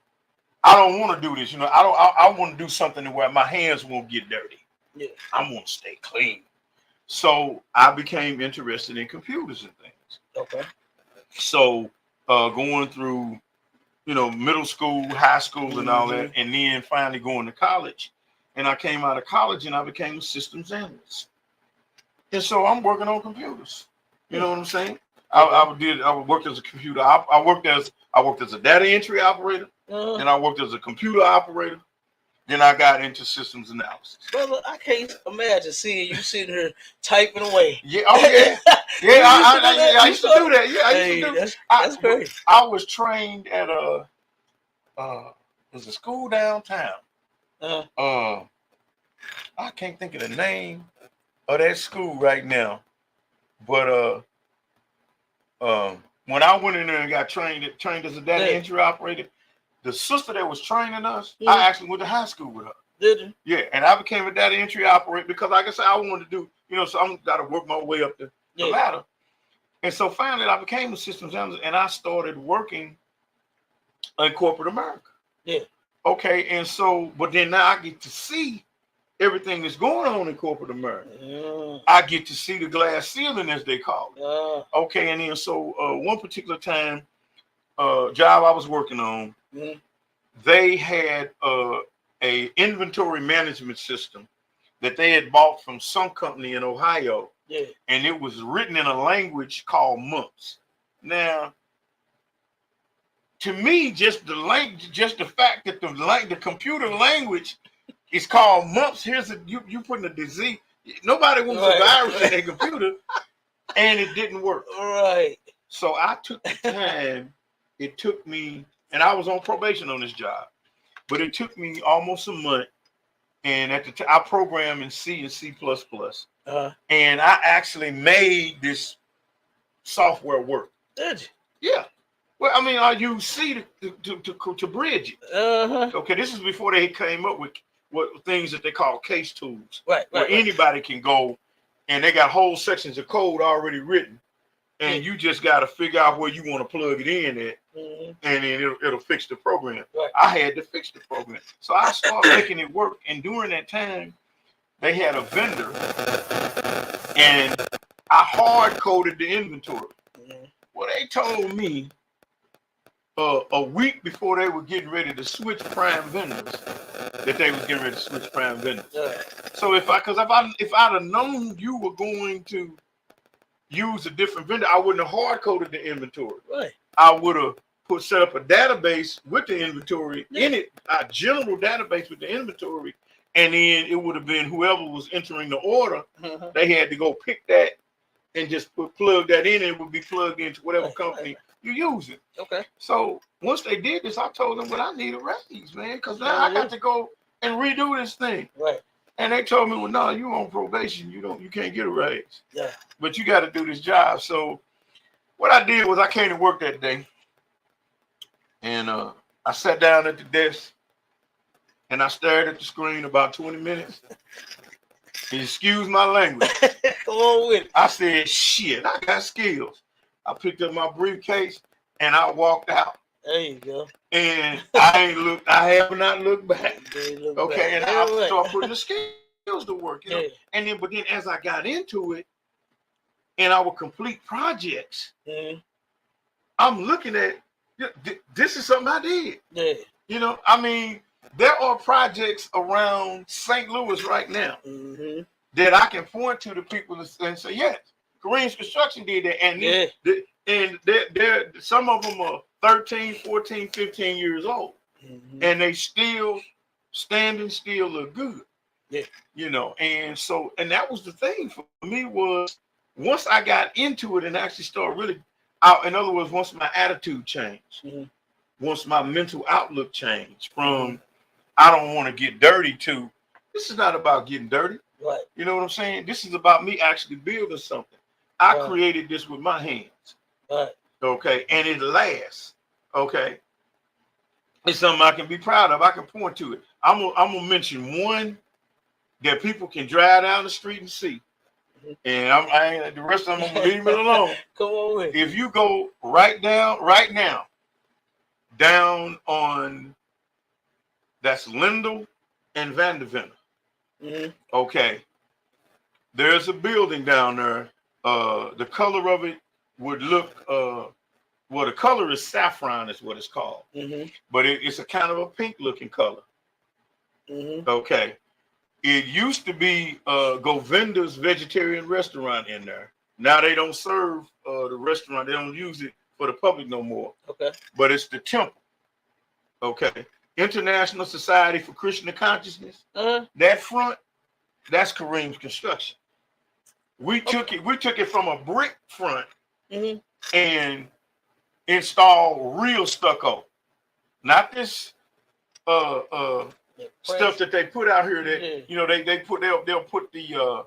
I don't want to do this. I want to do something where my hands won't get dirty. Yeah. I want to stay clean. So I became interested in computers and things. Okay. So going through, middle school, high school, and all that, and then finally going to college. And I came out of college and I became a systems analyst. And so I'm working on computers. You know what I'm saying? I worked as a computer. I worked as a data entry operator, and I worked as a computer operator. Then I got into systems analysis. Brother, I can't imagine seeing you sitting here typing away. Yeah, I used to do that. Yeah, I used to do that. That's crazy. I was trained at there's a school downtown. I can't think of the name of that school right now. But when I went in there and got trained as a data entry operator, the sister that was training us, I actually went to high school with her. Did you? Yeah, and I became a data entry operator because, like I said, I wanted to do, so I'm got to work my way up the ladder. And so finally, I became a systems analyst, and I started working in corporate America. Yeah. Okay, and so, but then now I get to see everything that's going on in corporate America. Yeah. I get to see the glass ceiling, as they call it. Yeah. Okay, and then so one particular time, job I was working on, they had a inventory management system that they had bought from some company in Ohio. Yeah. And it was written in a language called months. Now, to me, just the fact that the computer language is called mumps. Here's you putting a disease. Nobody wants a virus in their computer, and it didn't work. Right. So I took the time. It took me, and I was on probation on this job, but it took me almost a month. And at the time, I programmed in C and C++, and I actually made this software work. Did you? Yeah. Well, I mean, I used C to bridge it. Okay, this is before they came up with things that they call case tools, where anybody can go, and they got whole sections of code already written, and you just got to figure out where you want to plug it in at, and then it'll fix the program. Right. I had to fix the program, so I started making it work. And during that time, they had a vendor, and I hard coded the inventory. Well, they told me a week before they were getting ready to switch prime vendors, that they was getting ready to switch prime vendors. So if I'd have known you were going to use a different vendor, I wouldn't have hard coded the inventory. Right. I would have set up a database with the inventory in it, a general database with the inventory, and then it would have been whoever was entering the order, they had to go pick that and just plug that in, and it would be plugged into whatever company you use it. Okay. So once they did this, I told them, well, I need a raise, man, because now I got to go and redo this thing. Right. And they told me, well, no, you on probation. You can't get a raise. Yeah. But you got to do this job. So what I did was I came to work that day, and I sat down at the desk, and I stared at the screen about 20 minutes. Excuse my language. Come on with it. I said, shit, I got skills. I picked up my briefcase and I walked out. There you go. And I have not looked back. Okay, and I started putting the skills to work. You know? And then, but then as I got into it, and I would complete projects, I'm looking at this is something I did. Yeah. You know, I mean, there are projects around St. Louis right now that I can point to the people and say, yes, Kareem's Construction did that. And they're some of them are 13, 14, 15 years old. And they still standing still look good. Yeah. You know, and so, and that was the thing for me was once I got into it and actually started really out, in other words, once my attitude changed, once my mental outlook changed from I don't want to get dirty to this is not about getting dirty. Right. You know what I'm saying? This is about me actually building something. I created this with my hands. Right. Okay. And it lasts. Okay. It's something I can be proud of. I can point to it. I'm gonna mention one that people can drive down the street and see. And I ain't the rest of them I'm gonna leave it alone. Come on with it. If you go right now, down on that's Lindell and Vanderventer. Okay. There's a building down there. The color of it would look well, the color is saffron is what it's called. But it's a kind of a pink looking color. Okay. It used to be Govinda's vegetarian restaurant in there. Now they don't serve the restaurant. They don't use it for the public no more. Okay. But it's the temple. Okay. International Society for Christian Consciousness. That front, that's Kareem's Construction. We took it from a brick front and installed real stucco. Not this stuff that they put out here that you know they'll put the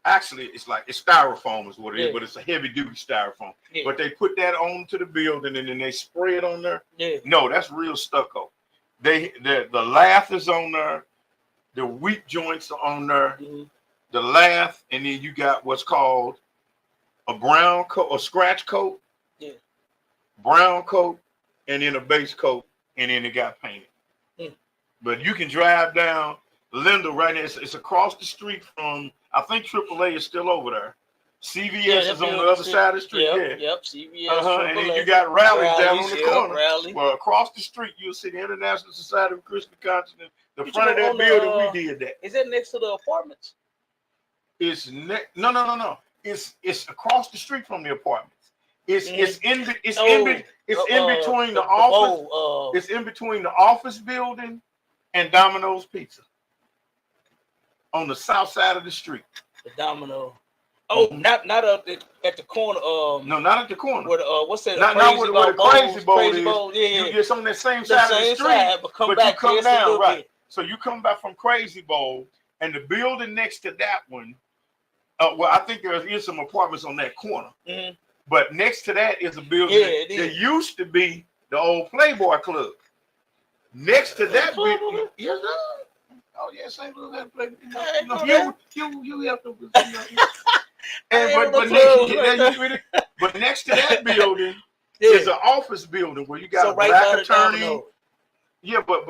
actually it's styrofoam is what it is, but it's a heavy duty styrofoam. But they put that onto the building and then they spray it on there. No, that's real stucco. The lath is on there, the weak joints are on there, the lath, and then you got what's called a brown coat, a scratch coat, brown coat, and then a base coat, and then it got painted. But you can drive down Lindell right now. It's across the street from, I think AAA is still over there. CVS is on the other side of the street. Yep, CVS. And then you got Rally's down on the corner. Well, across the street, you'll see the International Society of Christian Consciousness. The front of that building, we did that. Is that next to the apartments? It's no. It's across the street from the apartments. It's in between the office. bowl, It's in between the office building and Domino's Pizza on the south side of the street. the Domino. Oh, not up at the corner. No, not at the corner. Where the, what's that? Not where the Crazy Bowl is. Yeah, You're on that same side of the street, side, but you back come down, right? bit. So you come back from Crazy Bowl, and the building next to that one, well, I think there is some apartments on that corner. Mm-hmm. But next to that is a building that used to be the old Playboy Club. Next to that building, yes, sir. Oh yes, St. Louis had Playboy. You have to. But next to that building is an office building where you got a black attorney. Yeah, but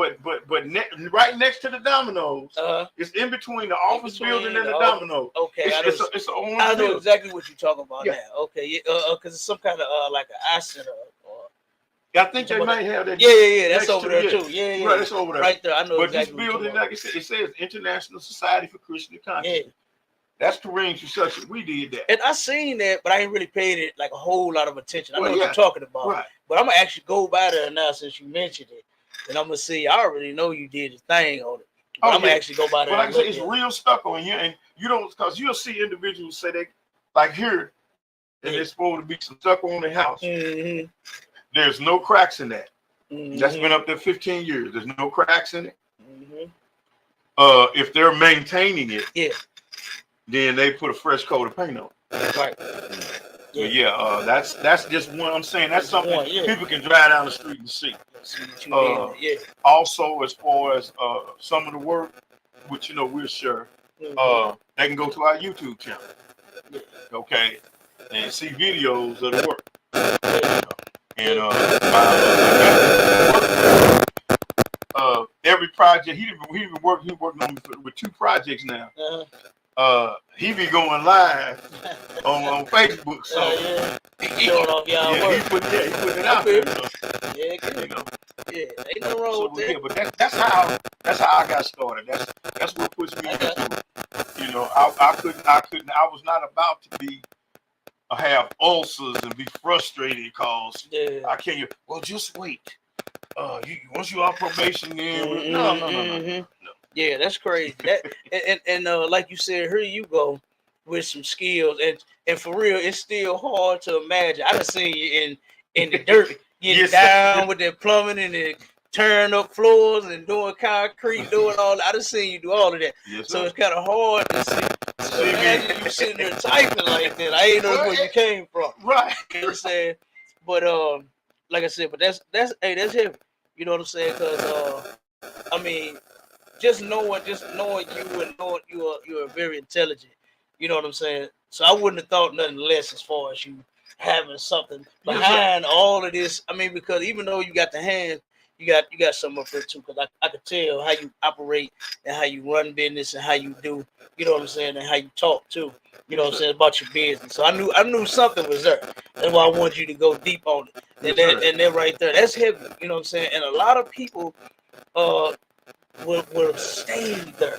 right next to the Domino's, it's in between the office building and the Domino's. Okay, it's an orange I know building. exactly what you're talking about now. Okay, because it's some kind of like an asset I think they might have that. Yeah, that's over there too. Yeah, right, that's over there. Right there, I know. But exactly this building, like I said, it says International Society for Christian Consciousness. Yeah. That's Kareem's construction. We did that. And I seen that, but I ain't really paid it like a whole lot of attention. I know what you're talking about. Right. But I'm gonna actually go by there now since you mentioned it. And I'm gonna see. I already know you did the thing on it. But I'm gonna actually go by there. But like I said, it's real stuck on you, and you don't, because you'll see individuals say they like here, and there's supposed to be some stuck on the house. Mm-hmm. There's no cracks in that. Mm-hmm. That's been up there 15 years. There's no cracks in it. Mm-hmm. If they're maintaining it, then they put a fresh coat of paint on it. Right. That's just one. I'm saying that's something people can drive down the street and see. Also, as far as some of the work, which we'll share, they can go to our YouTube channel, okay, and see videos of the work. And every project he working on with 2 projects now. He be going live on Facebook, so he put it out there. Ain't no wrong with that. But that's how I got started. That's what pushed me into it. I was not about to have ulcers and be frustrated because I can't. Well, just wait. Once you're on probation, then no. Yeah, that's crazy. That and like you said, here you go with some skills, and for real, it's still hard to imagine. I done seen you in the dirt, getting down with the plumbing and the tearing up floors and doing concrete, doing all that. I done seen you do all of that. So it's kind of hard to see. So imagine you sitting there typing like that. I ain't know where you came from. Right. You know what I'm saying? But like I said, but that's heavy. You know what I'm saying? Because I mean, just knowing you and knowing you're very intelligent. You know what I'm saying? So I wouldn't have thought nothing less as far as you having something behind all of this. I mean, because even though you got the hands, you got something up there too. Because I could tell how you operate and how you run business and how you do. You know what I'm saying? And how you talk too. You know what I'm saying about your business. So I knew something was there. That's why I wanted you to go deep on it. And then right there, that's heavy. You know what I'm saying? And a lot of people would have stayed there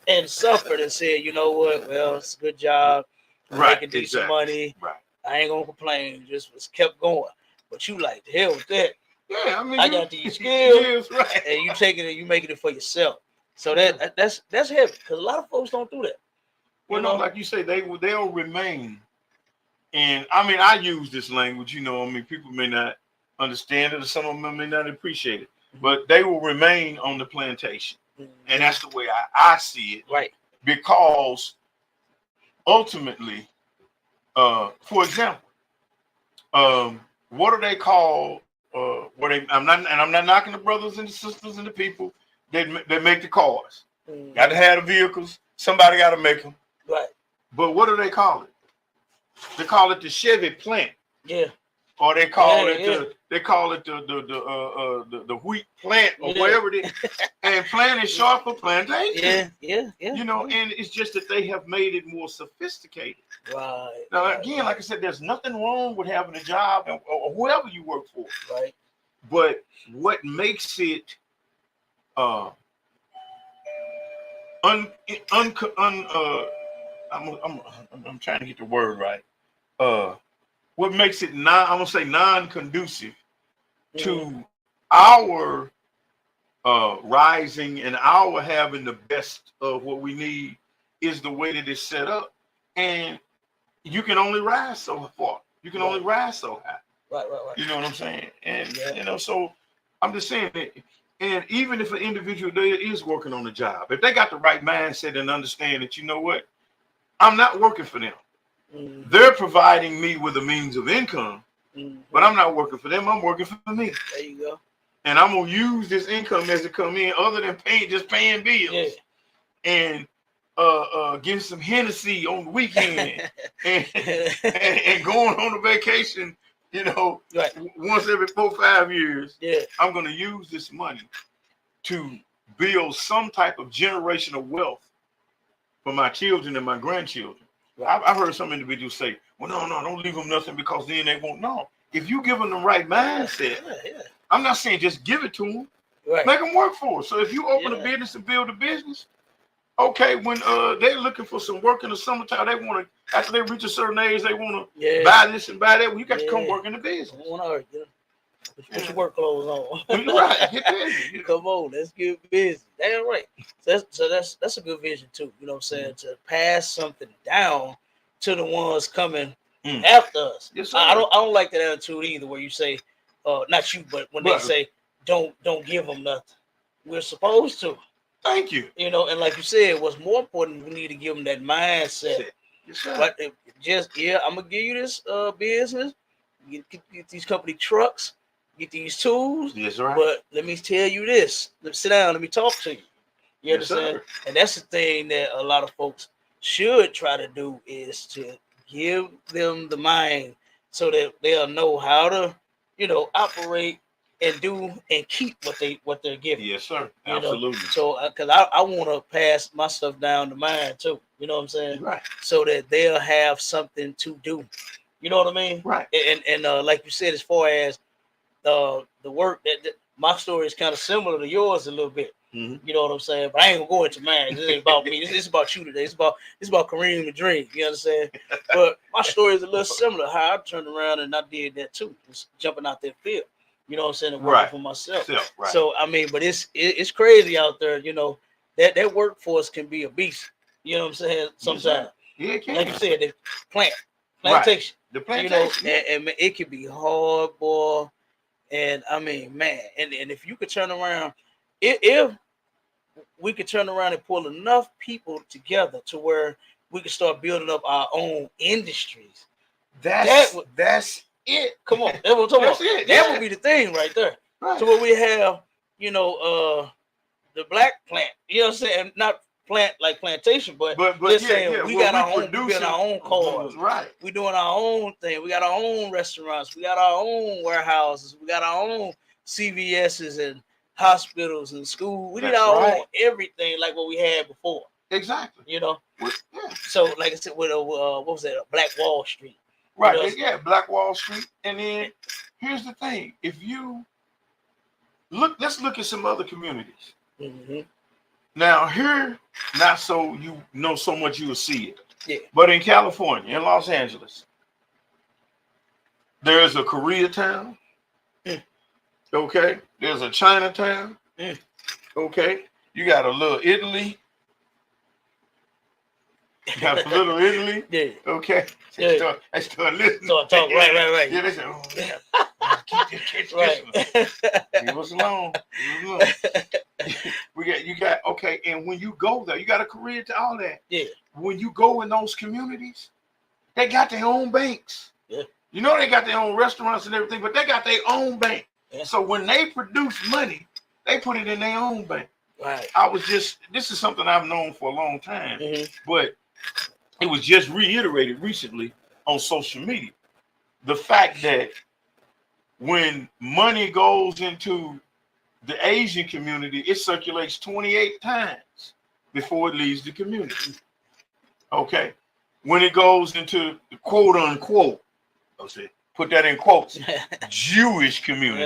and suffered and said, you know what? Well, it's a good job. Making decent money. Right. I ain't gonna complain. Just kept going. But you like, the hell with that. Yeah, I mean, I got these skills, right. And you taking it, you making it for yourself. So that's heavy because a lot of folks don't do that. Well, no, like you say, they'll remain. And I mean, I use this language. I mean, people may not understand it, or some of them may not appreciate it, but they will remain on the plantation, and that's the way I see it. Right. Because ultimately, for example, what do they call? I'm not knocking the brothers and the sisters and the people. They make the cars. Got to have the vehicles. Somebody got to make them. Right. But what do they call it? They call it the Chevy plant. Yeah. Or they call it the wheat plant or whatever it is. And plant is short for plantation. Yeah. And it's just that they have made it more sophisticated. Right. Now again, like I said, there's nothing wrong with having a job or whoever you work for. Right. But what makes it I'm trying to get the word right. what makes it I'm gonna say non-conducive to our rising and our having the best of what we need is the way that it's set up. And you can only rise so far. You can only rise so high. Right. You know what I'm saying? And you know, so I'm just saying that. And even if an individual there is working on a job, if they got the right mindset and understand that, you know what, I'm not working for them. They're providing me with a means of income, but I'm not working for them. I'm working for me. There you go. And I'm gonna use this income as it come in, other than paying bills, and getting some Hennessy on the weekend, and going on a vacation. You know, once every 4 or 5 years. I'm gonna use this money to build some type of generational wealth for my children and my grandchildren. I've heard some individuals say, well, no, don't leave them nothing because then they won't know. If you give them the right mindset, I'm not saying just give it to them. Make them work for it. So if you open a business and build a business, okay, when they're looking for some work in the summertime, they want to, after they reach a certain age, they want to buy this and buy that. Well, you got to come work in the business. I want to argue. Put your work clothes on. Right, get busy. Come on, let's get busy. Damn right. So that's a good vision too. You know what I'm saying? To pass something down to the ones coming after us. Yes, sir. I don't like that attitude either, where you say, not you, but when they say don't give them nothing. We're supposed to. Thank you. You know, and like you said, what's more important, we need to give them that mindset. Yes, sir. But I'm gonna give you this business. Get these company trucks. Get these tools. Yes, right. But let me tell you this. Sit down. Let me talk to you. You understand? And that's the thing that a lot of folks should try to do, is to give them the mind so that they'll know how to, you know, operate and do and keep what they're giving. Yes, sir. You Absolutely. know? So, because I want to pass my stuff down to mine too. You know what I'm saying? Right. So that they'll have something to do. You know what I mean? Right. And like you said, as far as the work that my story is kind of similar to yours a little bit. You know what I'm saying? But I ain't gonna go into mine. This ain't about me. This is about you today. It's about Kareem the Dream. You understand? But my story is a little similar. How I turned around and I did that too. Just jumping out that field. You know what I'm saying? And working for myself. Right. So I mean, but it's crazy out there. You know, that workforce can be a beast. You know what I'm saying? Sometimes. Yeah, it can. Like you said, the plantation. The plantation. You know, and it can be hard, boy. And I mean, man, and if you could turn around, if we could turn around and pull enough people together to where we could start building up our own industries, that's it. Come on, that's what I'm talking about. It. That would be the thing right there. Right. So where we have, you know, the black plant, you know what I'm saying? Not plant like plantation, but saying we got our own, we building our own cars. Right. We doing our own thing. We got our own restaurants. We got our own warehouses. We got our own CVS's and hospitals and schools. We need our own everything like what we had before. Exactly. You know. Yeah. So like I said, with what was that? Black Wall Street. Right. You know? Black Wall Street. And then here's the thing: if you let's look at some other communities. Mm-hmm. Now here, not so you know so much you will see it. Yeah. But in California, in Los Angeles, there's a Koreatown. Okay. There's a Chinatown. Okay. You got a little Italy. You got a little Italy. Yeah. Okay. They start listening. So talk right. Yeah, they said, oh, yeah. Keep this one. Leave us alone. You got okay, and when you go there, you got a career to all that. Yeah. When you go in those communities, they got their own banks. Yeah. You know they got their own restaurants and everything, but they got their own bank. Yeah. So when they produce money, they put it in their own bank. Right. This is something I've known for a long time, but it was just reiterated recently on social media. The fact that when money goes into the Asian community, it circulates 28 times before it leaves the community. Okay. When it goes into the quote unquote, put that in quotes, Jewish community,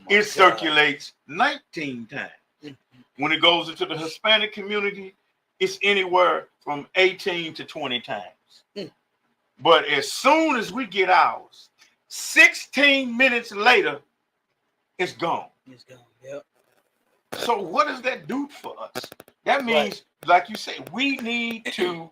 it circulates 19 times. When it goes into the Hispanic community, it's anywhere from 18 to 20 times. But as soon as we get ours, 16 minutes later, it's gone. It's gone. Yep. So what does that do for us? That means, like you say, we need to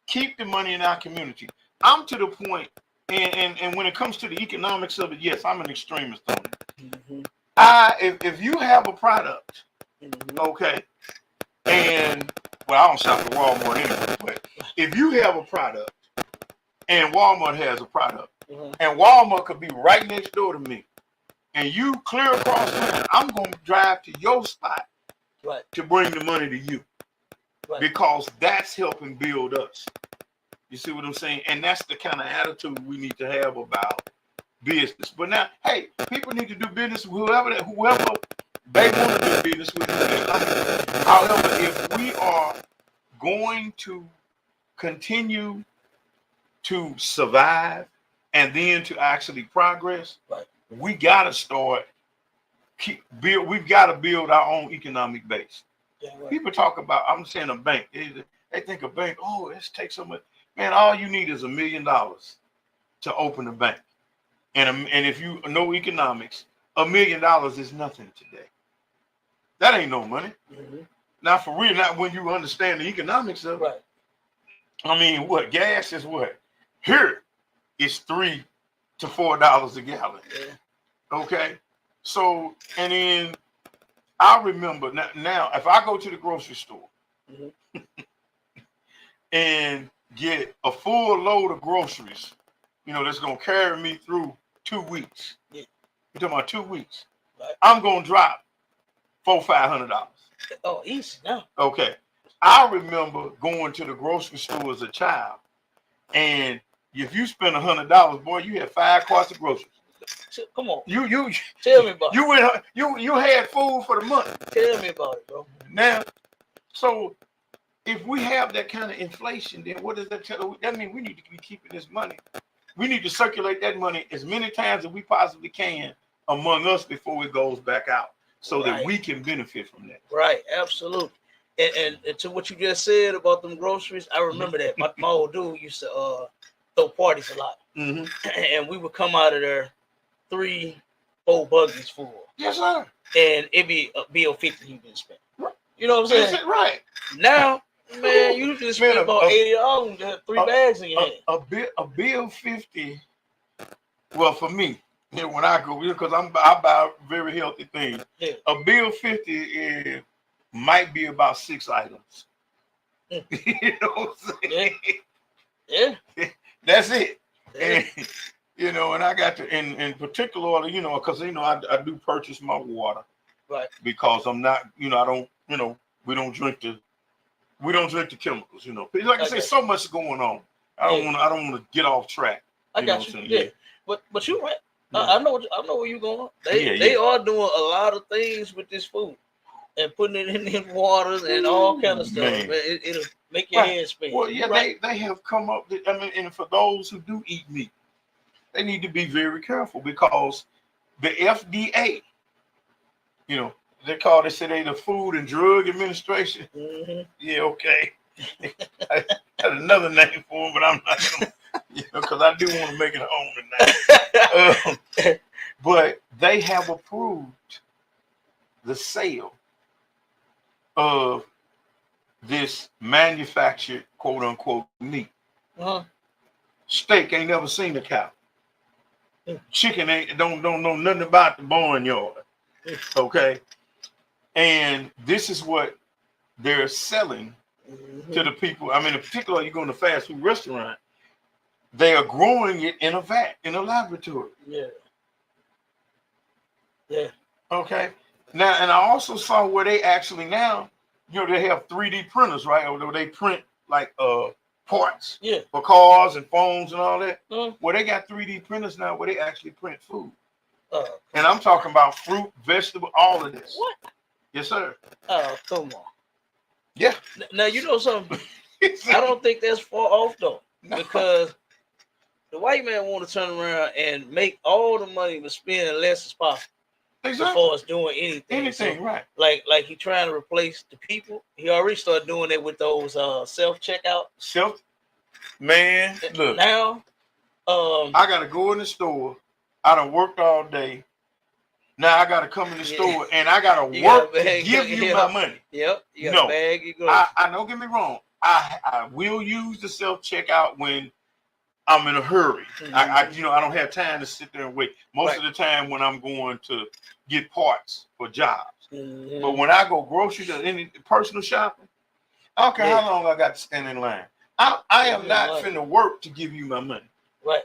keep the money in our community. I'm to the point, and when it comes to the economics of it, yes, I'm an extremist on it. Mm-hmm. If you have a product, okay, and well, I don't shop at Walmart anyway, but if you have a product and Walmart has a product, and Walmart could be right next door to me, and you clear across town, I'm going to drive to your spot to bring the money to you because that's helping build us. You see what I'm saying? And that's the kind of attitude we need to have about business. But now, hey, people need to do business with whoever they want to do business with. However, if we are going to continue to survive and then to actually progress, we got to start we've got to build our own economic base. People talk about, I'm saying a bank. They think a bank, oh, it takes so much. Man, all you need is $1 million to open a bank. And if you know economics, $1 million is nothing today. That ain't no money. Now, for real, not when you understand the economics of it. I mean, what? Gas is what? Here, it's $3 to $4 a gallon. Okay? So, and then I remember now, if I go to the grocery store and get a full load of groceries, that's going to carry me through 2 weeks. You're talking about 2 weeks. I'm going to drop $400-500. Oh, easy now. Okay. I remember going to the grocery store as a child, and if you spend $100, boy, you had 5 carts of groceries. Come on. You tell me about it. You had food for the month. Tell me about it, bro. Now, so if we have that kind of inflation, then what does that tell us? That means we need to be keeping this money. We need to circulate that money as many times as we possibly can among us before it goes back out, so that we can benefit from that. Right, absolutely. And to what you just said about them groceries, I remember that my old dude used to throw parties a lot, and we would come out of there 3-4 buggies full. Yes, sir. And it'd be a bill 50 he didn't spend. You know what I'm saying? Right. Now, man, you just spend about $80 to have 3 bags in your hand. A bill 50. Well, for me, when I go, because I buy very healthy things. Yeah. A bill 50 might be about 6 items. You know what I'm saying? Yeah. That's it. Yeah. And, and I got to, in particular, because I do purchase my water, right? Because I'm not, I don't, we don't drink the chemicals, Like I say, so much going on. I don't want to get off track. I got you. Yeah. But you're right. Yeah. I know where you're going. They are doing a lot of things with this food and putting it in waters and all kind of stuff. Man. It'll make your head spin. Well, yeah, they have come up. And for those who do eat meat, they need to be very careful because the FDA, they say they the Food and Drug Administration. Yeah, okay. I had another name for them, but I'm not gonna, because I do want to make it home tonight. But they have approved the sale of this manufactured quote unquote meat. Steak ain't never seen a cow. Chicken don't know nothing about the barnyard. Okay. And this is what they're selling to the people. I mean, in particular, you go in a fast food restaurant, they are growing it in a vat, in a laboratory. Yeah. Okay. Now, and I also saw where they actually now, they have 3D printers, right? Or they print like parts for cars and phones and all that. Well, they got 3D printers now where they actually print food. And I'm talking about fruit, vegetable, all of this. What? Yes, sir. Oh, come on. Yeah. Now, you know something? I don't think that's far off, though, because the white man want to turn around and make all the money but spend less as possible. Exactly. As far as doing anything. So, right. Like he trying to replace the people. He already started doing it with those self-checkout. Man, look. Now, I gotta go in the store. I done worked all day. Now I gotta come in the store and I gotta work to give you my money. Yep. You got No, bag you go. I don't get me wrong. I will use the self checkout when I'm in a hurry. I don't have time to sit there and wait. Most of the time when I'm going to get parts for jobs. But when I go grocery to any personal shopping, I don't care how long I got to stand in line. I am not finna work to give you my money. Right.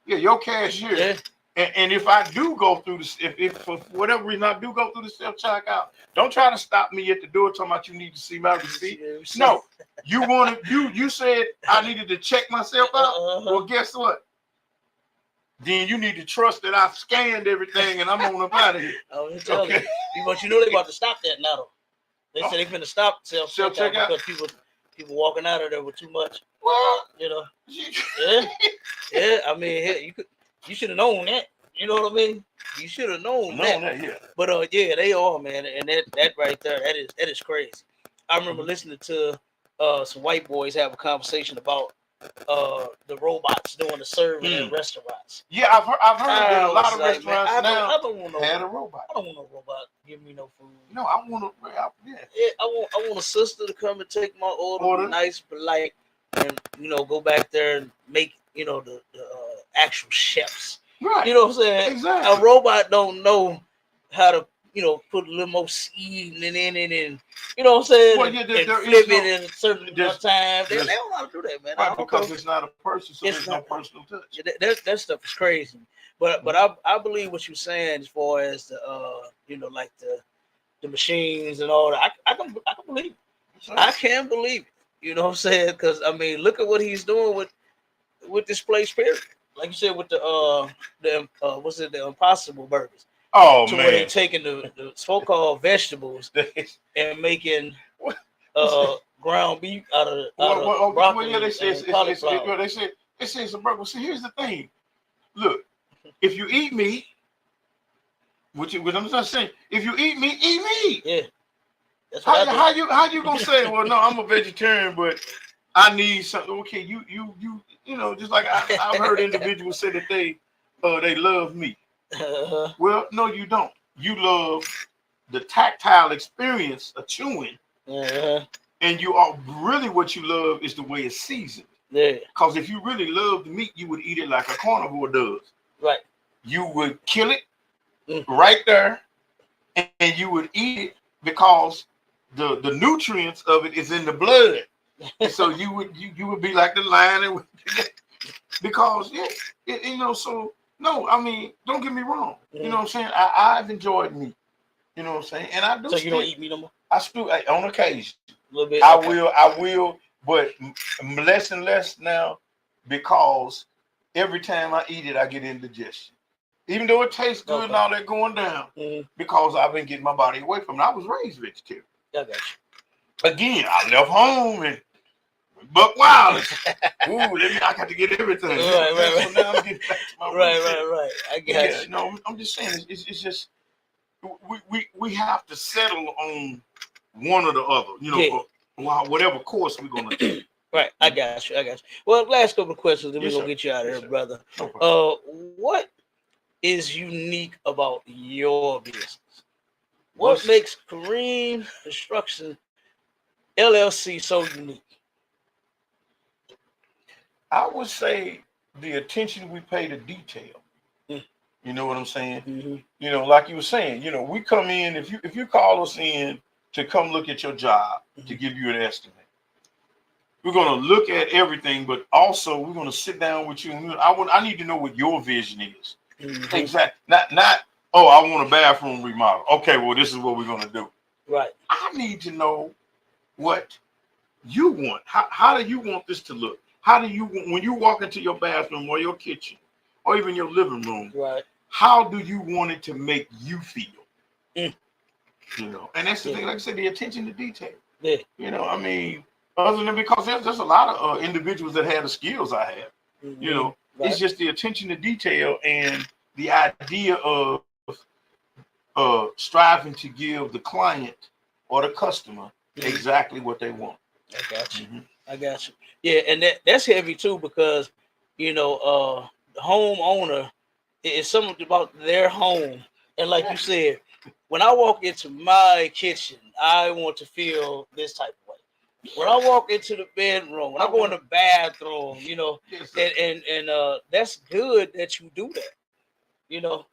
Your cashier. Yeah. And if I do go through this, if for whatever reason I do go through the self checkout, don't try to stop me at the door talking about you need to see my receipt. No, you said I needed to check myself out. Well, guess what? Then you need to trust that I've scanned everything and I'm on up out of here. Okay. But you know they about to stop that now though. They said they're finna stop self checkout because people walking out of there with too much. Well, you know. Yeah. I mean, you should have known that. You know what I mean? You should have known that. Yeah. But yeah, they are, man, and that right there, that is crazy. I remember listening to some white boys have a conversation about the robots doing the serving at restaurants. Yeah, I've heard that a lot of restaurants now I don't want had a robot. I don't want no robot giving me no food. No, I want I want a sister to come and take my order. Nice, polite, and go back there and make the actual chefs. Right. You know what I'm saying? Exactly. A robot don't know how to put a little more seasoning in it, and you know what I'm saying? Well, and flip it in a certain amount of time. They don't know how to do that, man. Right, because it's not a person, so there's no personal touch. Yeah, that stuff is crazy. But I believe what you're saying as far as the like the machines and all that. I can believe it. Right. I can believe it. You know what I'm saying? Because I mean, look at what he's doing with this place, period. Like you said with the Impossible Burgers. Oh man! Where they're taking the so-called vegetables and making ground beef out of broccoli. Yeah, they say it's a burger. See, here's the thing. Look, if you eat meat, what I'm not saying, if you eat meat, eat meat. Yeah. That's how you gonna say? Well, no, I'm a vegetarian, but I need something. Okay, you just like I've heard individuals say that they love meat. Well, no, you don't. You love the tactile experience of chewing, and you are really what you love is the way it's seasoned. Yeah. Because if you really loved meat, you would eat it like a carnivore does. Right. You would kill it right there, and you would eat it because the nutrients of it is in the blood. So you would be like the lion, because so. No, I mean, don't get me wrong. You know what I'm saying? I've enjoyed meat. You know what I'm saying? And I do. So you don't eat meat no more? I still, on occasion. A little bit. I will, but less and less now, because every time I eat it, I get indigestion. Even though it tastes good and all that going down, because I've been getting my body away from it. I was raised vegetarian. I got you. Again, I left home and Buck Wild. I got to get everything. Right. So now I'm getting back to my right. I got you. No, I'm just saying it's just we have to settle on one or the other, whatever course we're gonna do. Right, I got you. Well, last couple of questions, then we're gonna get you out of here, brother. No what is unique about your business? What makes Kareem Construction LLC so unique? I would say the attention we pay to detail. You know what I'm saying? Mm-hmm. Like you were saying, we come in, if you call us in to come look at your job, to give you an estimate, we're going to look at everything, but also we're going to sit down with you. I need to know what your vision is. Mm-hmm. Exactly. Not, oh, I want a bathroom remodel. Okay, well, this is what we're going to do. Right. I need to know what you want. How do you want this to look? How do you, when you walk into your bathroom or your kitchen or even your living room, right? How do you want it to make you feel? And that's the thing, like I said, the attention to detail. Yeah. I mean, other than because there's a lot of individuals that have the skills I have. Right. It's just the attention to detail and the idea of striving to give the client or the customer exactly what they want. I got you. I got you. Yeah, and that's heavy too because the homeowner is something about their home, and like you said, when I walk into my kitchen, I want to feel this type of way. When I walk into the bedroom, when I go in the bathroom, Yes, and that's good that you do that.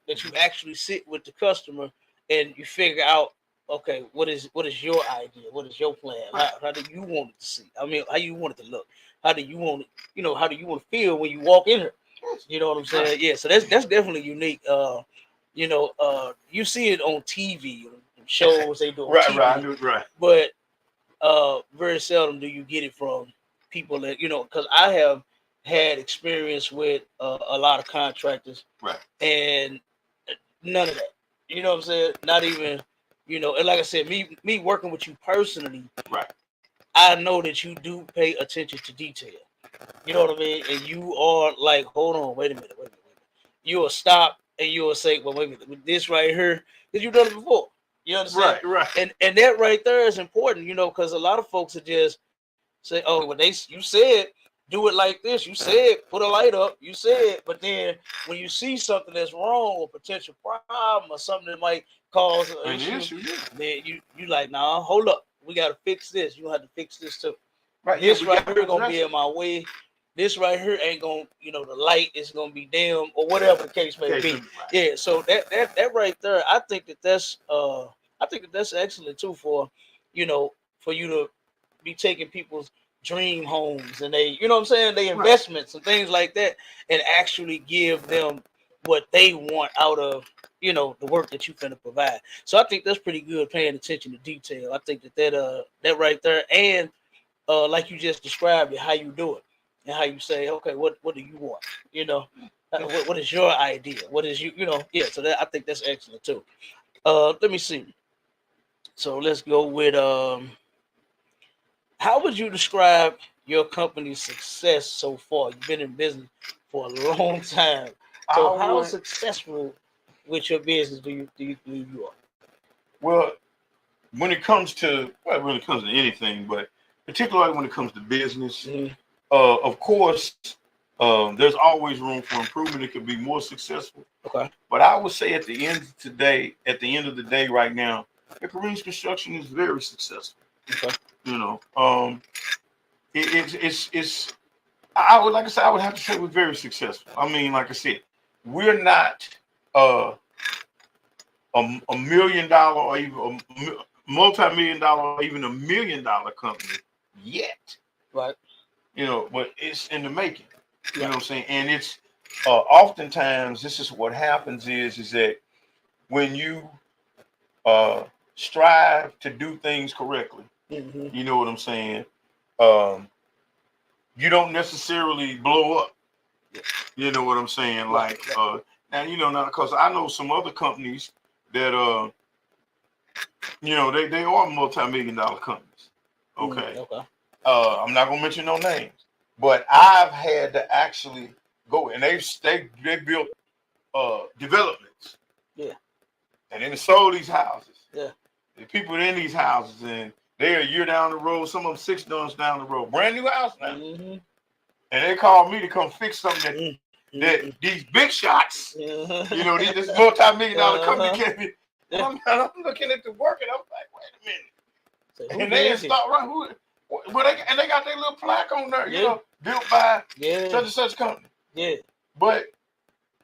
That you actually sit with the customer and you figure out, okay, what is your idea? What is your plan? How do you want it to see? I mean, how you want it to look? How do you want it? How do you want to feel when you walk in here? You know what I'm saying? Yeah. So that's definitely unique. You see it on TV shows they do on TV, right, I do it right. but very seldom do you get it from people that because I have had experience with a lot of contractors, Right. and none of that. You know what I'm saying? Not even, and like I said, me working with you personally, Right. I know that you do pay attention to detail. You know what I mean? And you are like, hold on, wait a minute. You will stop and you will say, well, wait a minute, with this right here, because you've done it before. You understand? Right. And that right there is important, because a lot of folks are just say, oh, well, you said do it like this. You said put a light up. You said, but then when you see something that's wrong or potential problem or something that might cause an issue, then you like, nah, hold up. We got to fix this. You have to fix this too. Right. This right here gonna be in my way. This right here ain't gonna, the light is gonna be dim or whatever the case may be. Right. Yeah. So that right there, I think that's excellent too for you to be taking people's dream homes and they, what I'm saying, they investments and things like that, and actually give them what they want out of the work that you finna provide. So I think that's pretty good, paying attention to detail. I think that right there, and like you just described it, how you do it and how you say, okay, what do you want? What is your idea? What is yeah. So I think that's excellent too. Let me see. So let's go with how would you describe your company's success so far? You've been in business for a long time. So how successful with your business do you believe you are? Well, when it comes to anything, but particularly when it comes to business, of course, there's always room for improvement. It could be more successful. Okay. But I would say at the end of the day, right now, the Kareem's Construction is very successful. Okay. It's I would have to say we're very successful. I mean, like I said, we're not a $1 million or even a multi-million-dollar or even $1 million company yet. Right. But it's in the making. You know what I'm saying? And it's oftentimes this is what happens is that when you strive to do things correctly, you know what I'm saying? You don't necessarily blow up. You know what I'm saying? Like now because I know some other companies that they are multi-million-dollar companies. Okay. Okay. I'm not gonna mention no names, but I've had to actually go and they built developments. Yeah. And then they sold these houses. Yeah. The people in these houses, and they're a year down the road, some of them 6 months down the road, brand new house now. And they called me to come fix something that these big shots, this multi-million-dollar company can't be. I'm looking at the work and I'm like, wait a minute. So and they start right. They got their little plaque on there, built by such and such company. Yeah. But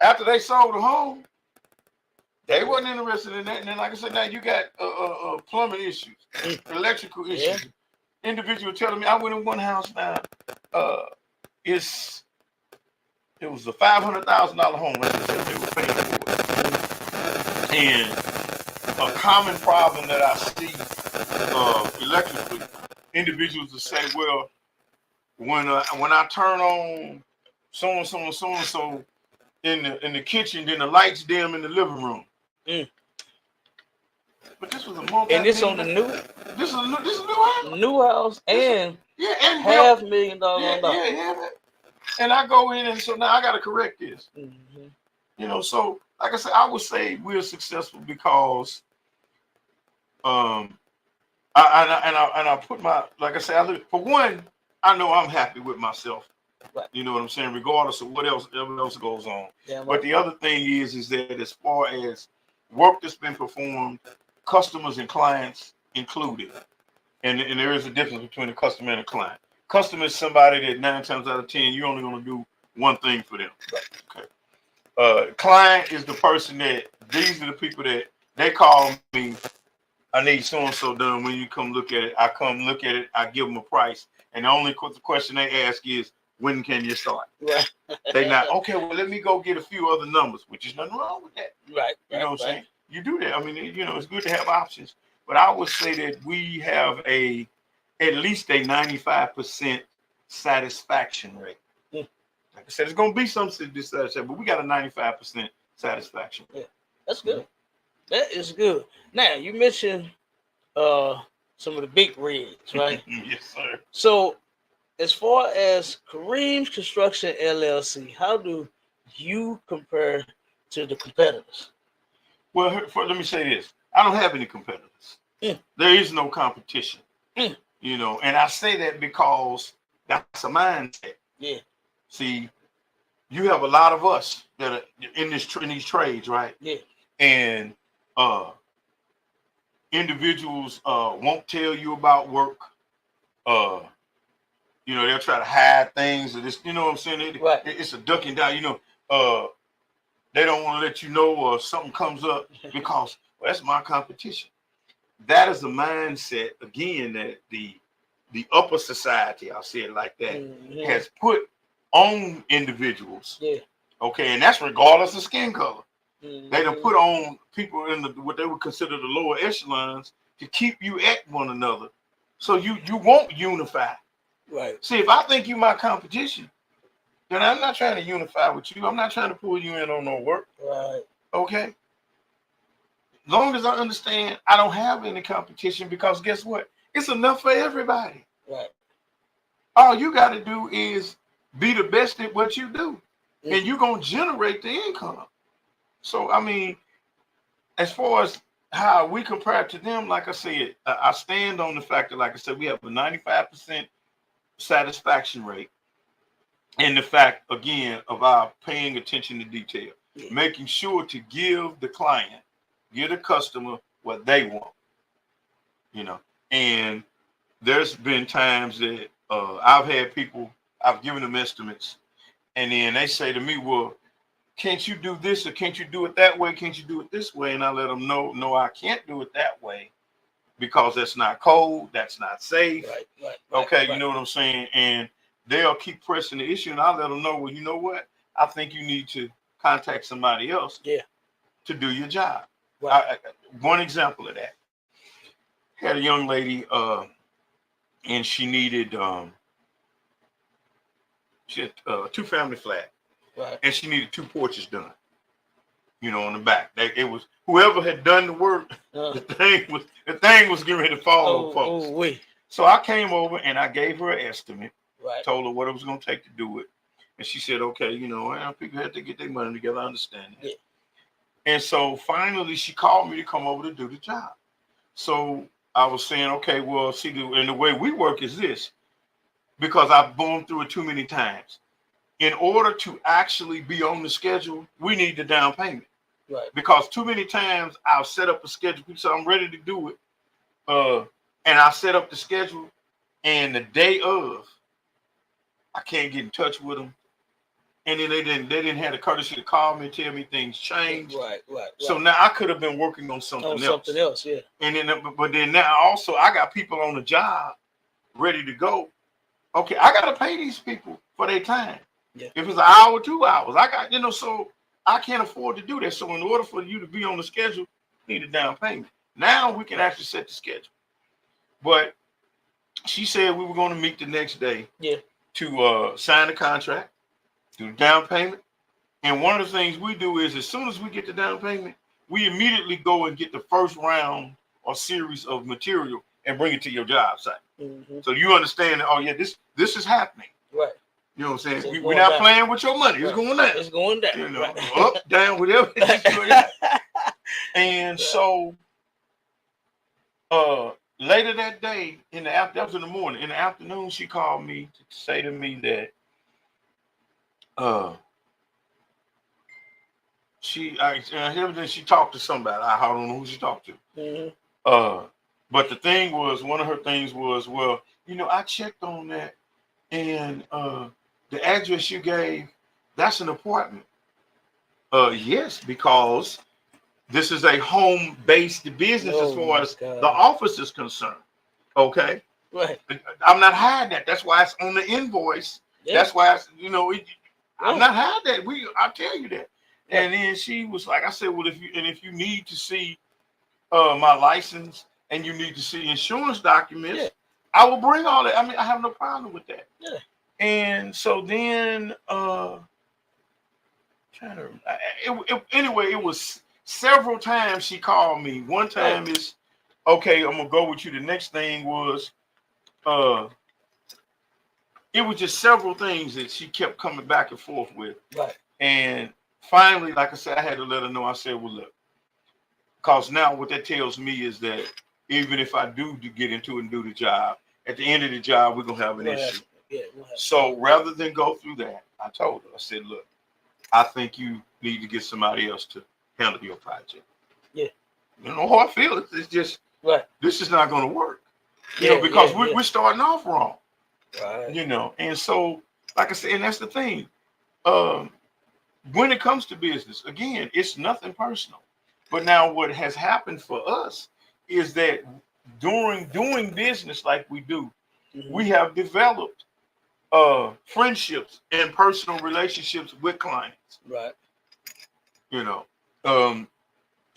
after they sold the home, they wasn't interested in that. And then, like I said, now you got plumbing issues, electrical issues. Individual telling me, I went in one house now. It was a $500,000 home. Like I said, they were paying for it. And a common problem that I see electrically, individuals will say, well, when I turn on so and so in the kitchen, then the lights dim in the living room. But this was a multi. And this on the new. This is a new house. New house and and $500,000 Yeah. And I go in and so now I got to correct this. So like I said, I would say we're successful because I put my, like I said, for one, I know I'm happy with myself. Right. You know what I'm saying? Regardless of what else goes on. Damn But right. the other thing is that as far as work that's been performed, customers and clients included, and there is a difference between a customer and a client. Customer is somebody that 9 times out of 10 you're only going to do one thing for them. Okay. Client is the person that these are the people that they call me. I need so and so done. When you come look at it, I come look at it. I give them a price, and the only question they ask is, when can you start? Right. They not okay. Well, let me go get a few other numbers, which is nothing wrong with that. Right. You know what I'm saying? You do that. I mean, you know, it's good to have options, but I would say that we have at least a 95% satisfaction rate. Like I said, it's going to be some dissatisfaction, but we got a 95% satisfaction rate. Yeah, that's good. That is good. Now you mentioned some of the big rigs, right? Yes, sir. So, as far as Kareem's Construction LLC, how do you compare to the competitors? Well, let me say this: I don't have any competitors. There is no competition. You know, and I say that because that's a mindset. Yeah. See, you have a lot of us that are in these trades, right? Yeah. And individuals won't tell you about work. You know, they'll try to hide things or this, you know what I'm saying? Right. It's a ducking down, you know. They don't want to let you know or something comes up because, well, that's my competition. That is a mindset, again, that the upper society, I'll say it like that, has put on individuals. Yeah. Okay, and that's regardless of skin color. They done Mm-hmm. put on people in what they would consider the lower echelons to keep you at one another. So you won't unify. Right. See, if I think you my competition, then I'm not trying to unify with you. I'm not trying to pull you in on no work. Right. Okay. As long as I understand I don't have any competition, because guess what? It's enough for everybody. Right. All you got to do is be the best at what you do, and you're going to generate the income. So, I mean, as far as how we compare to them, like I said, I stand on the fact that, like I said, we have a 95% satisfaction rate. And the fact, again, of our paying attention to detail, making sure to give the client, give the customer what they want, you know. And there's been times that I've had people, I've given them estimates, and then they say to me, well, can't you do this, or can't you do it that way? Can't you do it this way? And I let them know, no, I can't do it that way because that's not code, that's not safe. Right. Okay, you know what I'm saying? And they'll keep pressing the issue, and I'll let them know, well, you know what? I think you need to contact somebody else to do your job. Right. One example of that. Had a young lady, and she needed, she had a 2-family flat. Right. And she needed 2 porches done, you know, on the back. It was whoever had done the work. The thing was getting ready to fall on folks. So I came over and I gave her an estimate. Right. Told her what it was going to take to do it, and she said, "Okay, you know, people have to get their money together. I understand that." Yeah. And so finally, she called me to come over to do the job. So I was saying, "Okay, well, see, and the way we work is this, because I've gone through it too many times. In order to actually be on the schedule, we need the down payment. Right. Because too many times I'll set up a schedule, so I'm ready to do it, and I set up the schedule, and the day of, I can't get in touch with them, and then they didn't have the courtesy to call me and tell me things changed. Right. So now I could have been working on something else. Yeah. And then, but then now also I got people on the job ready to go. Okay, I got to pay these people for their time. Yeah. If it's an hour, 2 hours, I got, you know, so I can't afford to do that. So in order for you to be on the schedule, you need a down payment. Now we can actually set the schedule. But she said we were going to meet the next day. Yeah. To sign the contract, do the down payment. And one of the things we do is, as soon as we get the down payment, we immediately go and get the first round or series of material and bring it to your job site. Mm-hmm. So you understand that, oh yeah, this is happening. Right. You know what I'm saying? We're not playing with your money. Right. It's going down. It's going down. You know, right. Up, down, whatever. And so later that day, that was in the morning. In the afternoon, she called me to say to me that she talked to somebody. I don't know who she talked to. But the thing was, one of her things was, well, I checked on that, and the address you gave, that's an apartment. Yes, because this is a home-based business as far as the office is concerned. Okay. Right. I'm not hiding that. That's why it's on the invoice. Yeah. That's why I'm not hiding that. I'll tell you that. Yeah. And then she was like, I said, well, if you need to see my license and you need to see insurance documents, yeah, I will bring all that. I mean, I have no problem with that. Yeah. And so then anyway, it was several times she called me. One time is, okay, I'm gonna go with you. The next thing was it was just several things that she kept coming back and forth with. Right. And finally, like I said, I had to let her know. I said, well, look, because now what that tells me is that even if I do get into it and do the job, at the end of the job, we're gonna have an issue. So rather than go through that, I told her, I said, look, I think you need to get somebody else to handle your project. Yeah. You know how I feel. It's just, this is not going to work. Because we're starting off wrong. Right. And so, like I said, and that's the thing. When it comes to business, again, it's nothing personal. But now what has happened for us is that during doing business like we do, we have developed friendships and personal relationships with clients. Right. And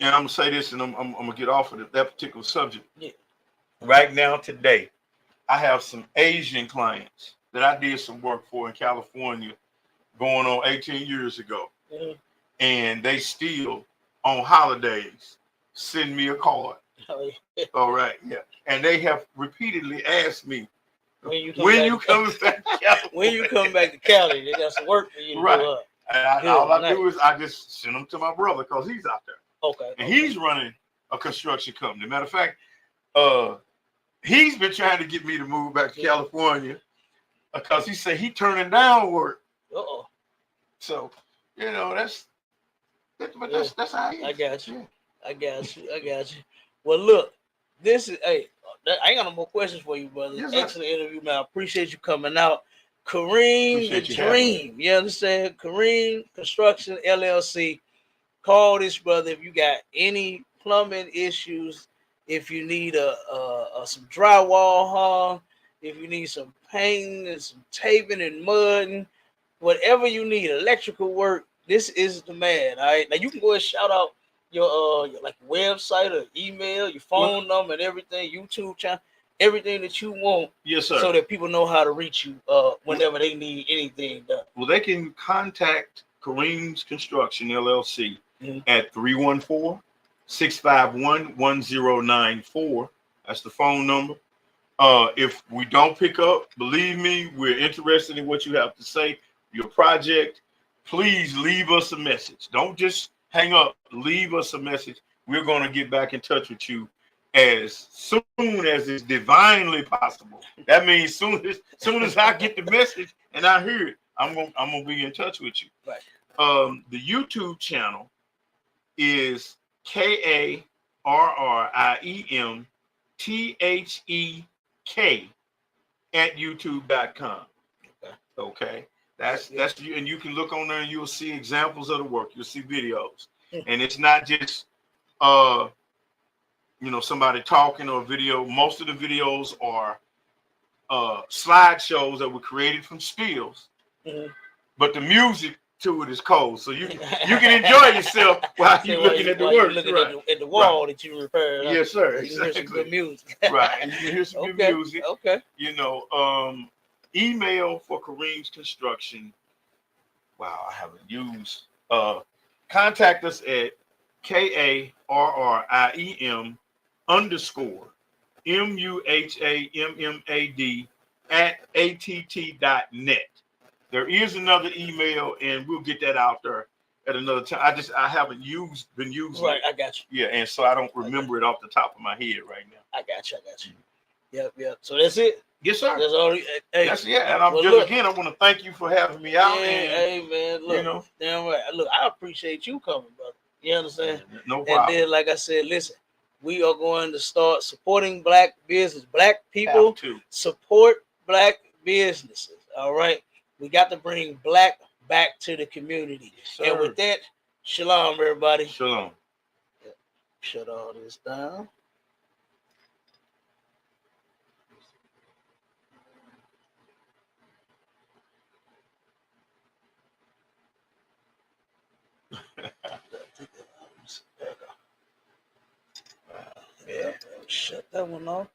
I'm gonna say this, and I'm gonna get off of that particular subject. Yeah. Right now, today, I have some Asian clients that I did some work for in California going on 18 years ago. And they still, on holidays, send me a card. Oh, yeah. All right, yeah. And they have repeatedly asked me, when you coming back to California? When you come back to Cali, they got some work for you to do up. And all I do is I just send them to my brother because he's out there. Okay. And he's running a construction company. Matter of fact, he's been trying to get me to move back to California because he said he turning down work. So, that's how it is. I got you. I got you. Well, look, this is, hey, I ain't got no more questions for you, brother. Yes, excellent interview, man. I appreciate you coming out. Kareem the Dream. You understand? Kareem Construction LLC. Call this brother if you got any plumbing issues, if you need some drywall hung, if you need some painting and some taping and mudding, whatever you need, electrical work, this is the man. All right. Now you can go and shout out your like website or email, your phone number and everything, YouTube channel, everything that you want. Yes, sir. So that people know how to reach you whenever they need anything done. Well, they can contact Kareem's Construction LLC at 314-651-1094. That's the phone number. If we don't pick up, believe me, we're interested in what you have to say, your project. Please leave us a message. Don't just hang up. Leave us a message. We're going to get back in touch with you as soon as it's divinely possible. That means soon as I get the message and I hear it, I'm gonna be in touch with you. Right. The YouTube channel is KARRIEMTHEK at youtube.com. Okay. That's you, and you can look on there and you'll see examples of the work. You'll see videos. And it's not just somebody talking or video. Most of the videos are slideshows that were created from stills. But the music to it is cold, so you can enjoy yourself while you're looking at the work. Looking at the wall that you repaired. Yes, sir. Exactly. You hear some good music. Right, and you can hear some good music. Okay. Email for Kareem's Construction. Wow, I haven't used. Contact us at KARRIEMMUHAMMAD @att.net. There is another email, and we'll get that out there at another time. I haven't been using Right, it. I got you. Yeah, and so I don't remember it off the top of my head right now. I got you. Yep. So that's it. Yes, sir. That's all. Hey, That's and I'm well, just look, again. I want to thank you for having me out. yeah, And hey man, look, you know, damn right. Look, I appreciate you coming, brother. You understand? no problem. And then, like I said, listen, we are going to start supporting black business. Black people support black businesses. All right, we got to bring black back to the community. Yes, and with that, shalom, everybody. Shalom. Shut all this down. Yeah, shut that one off.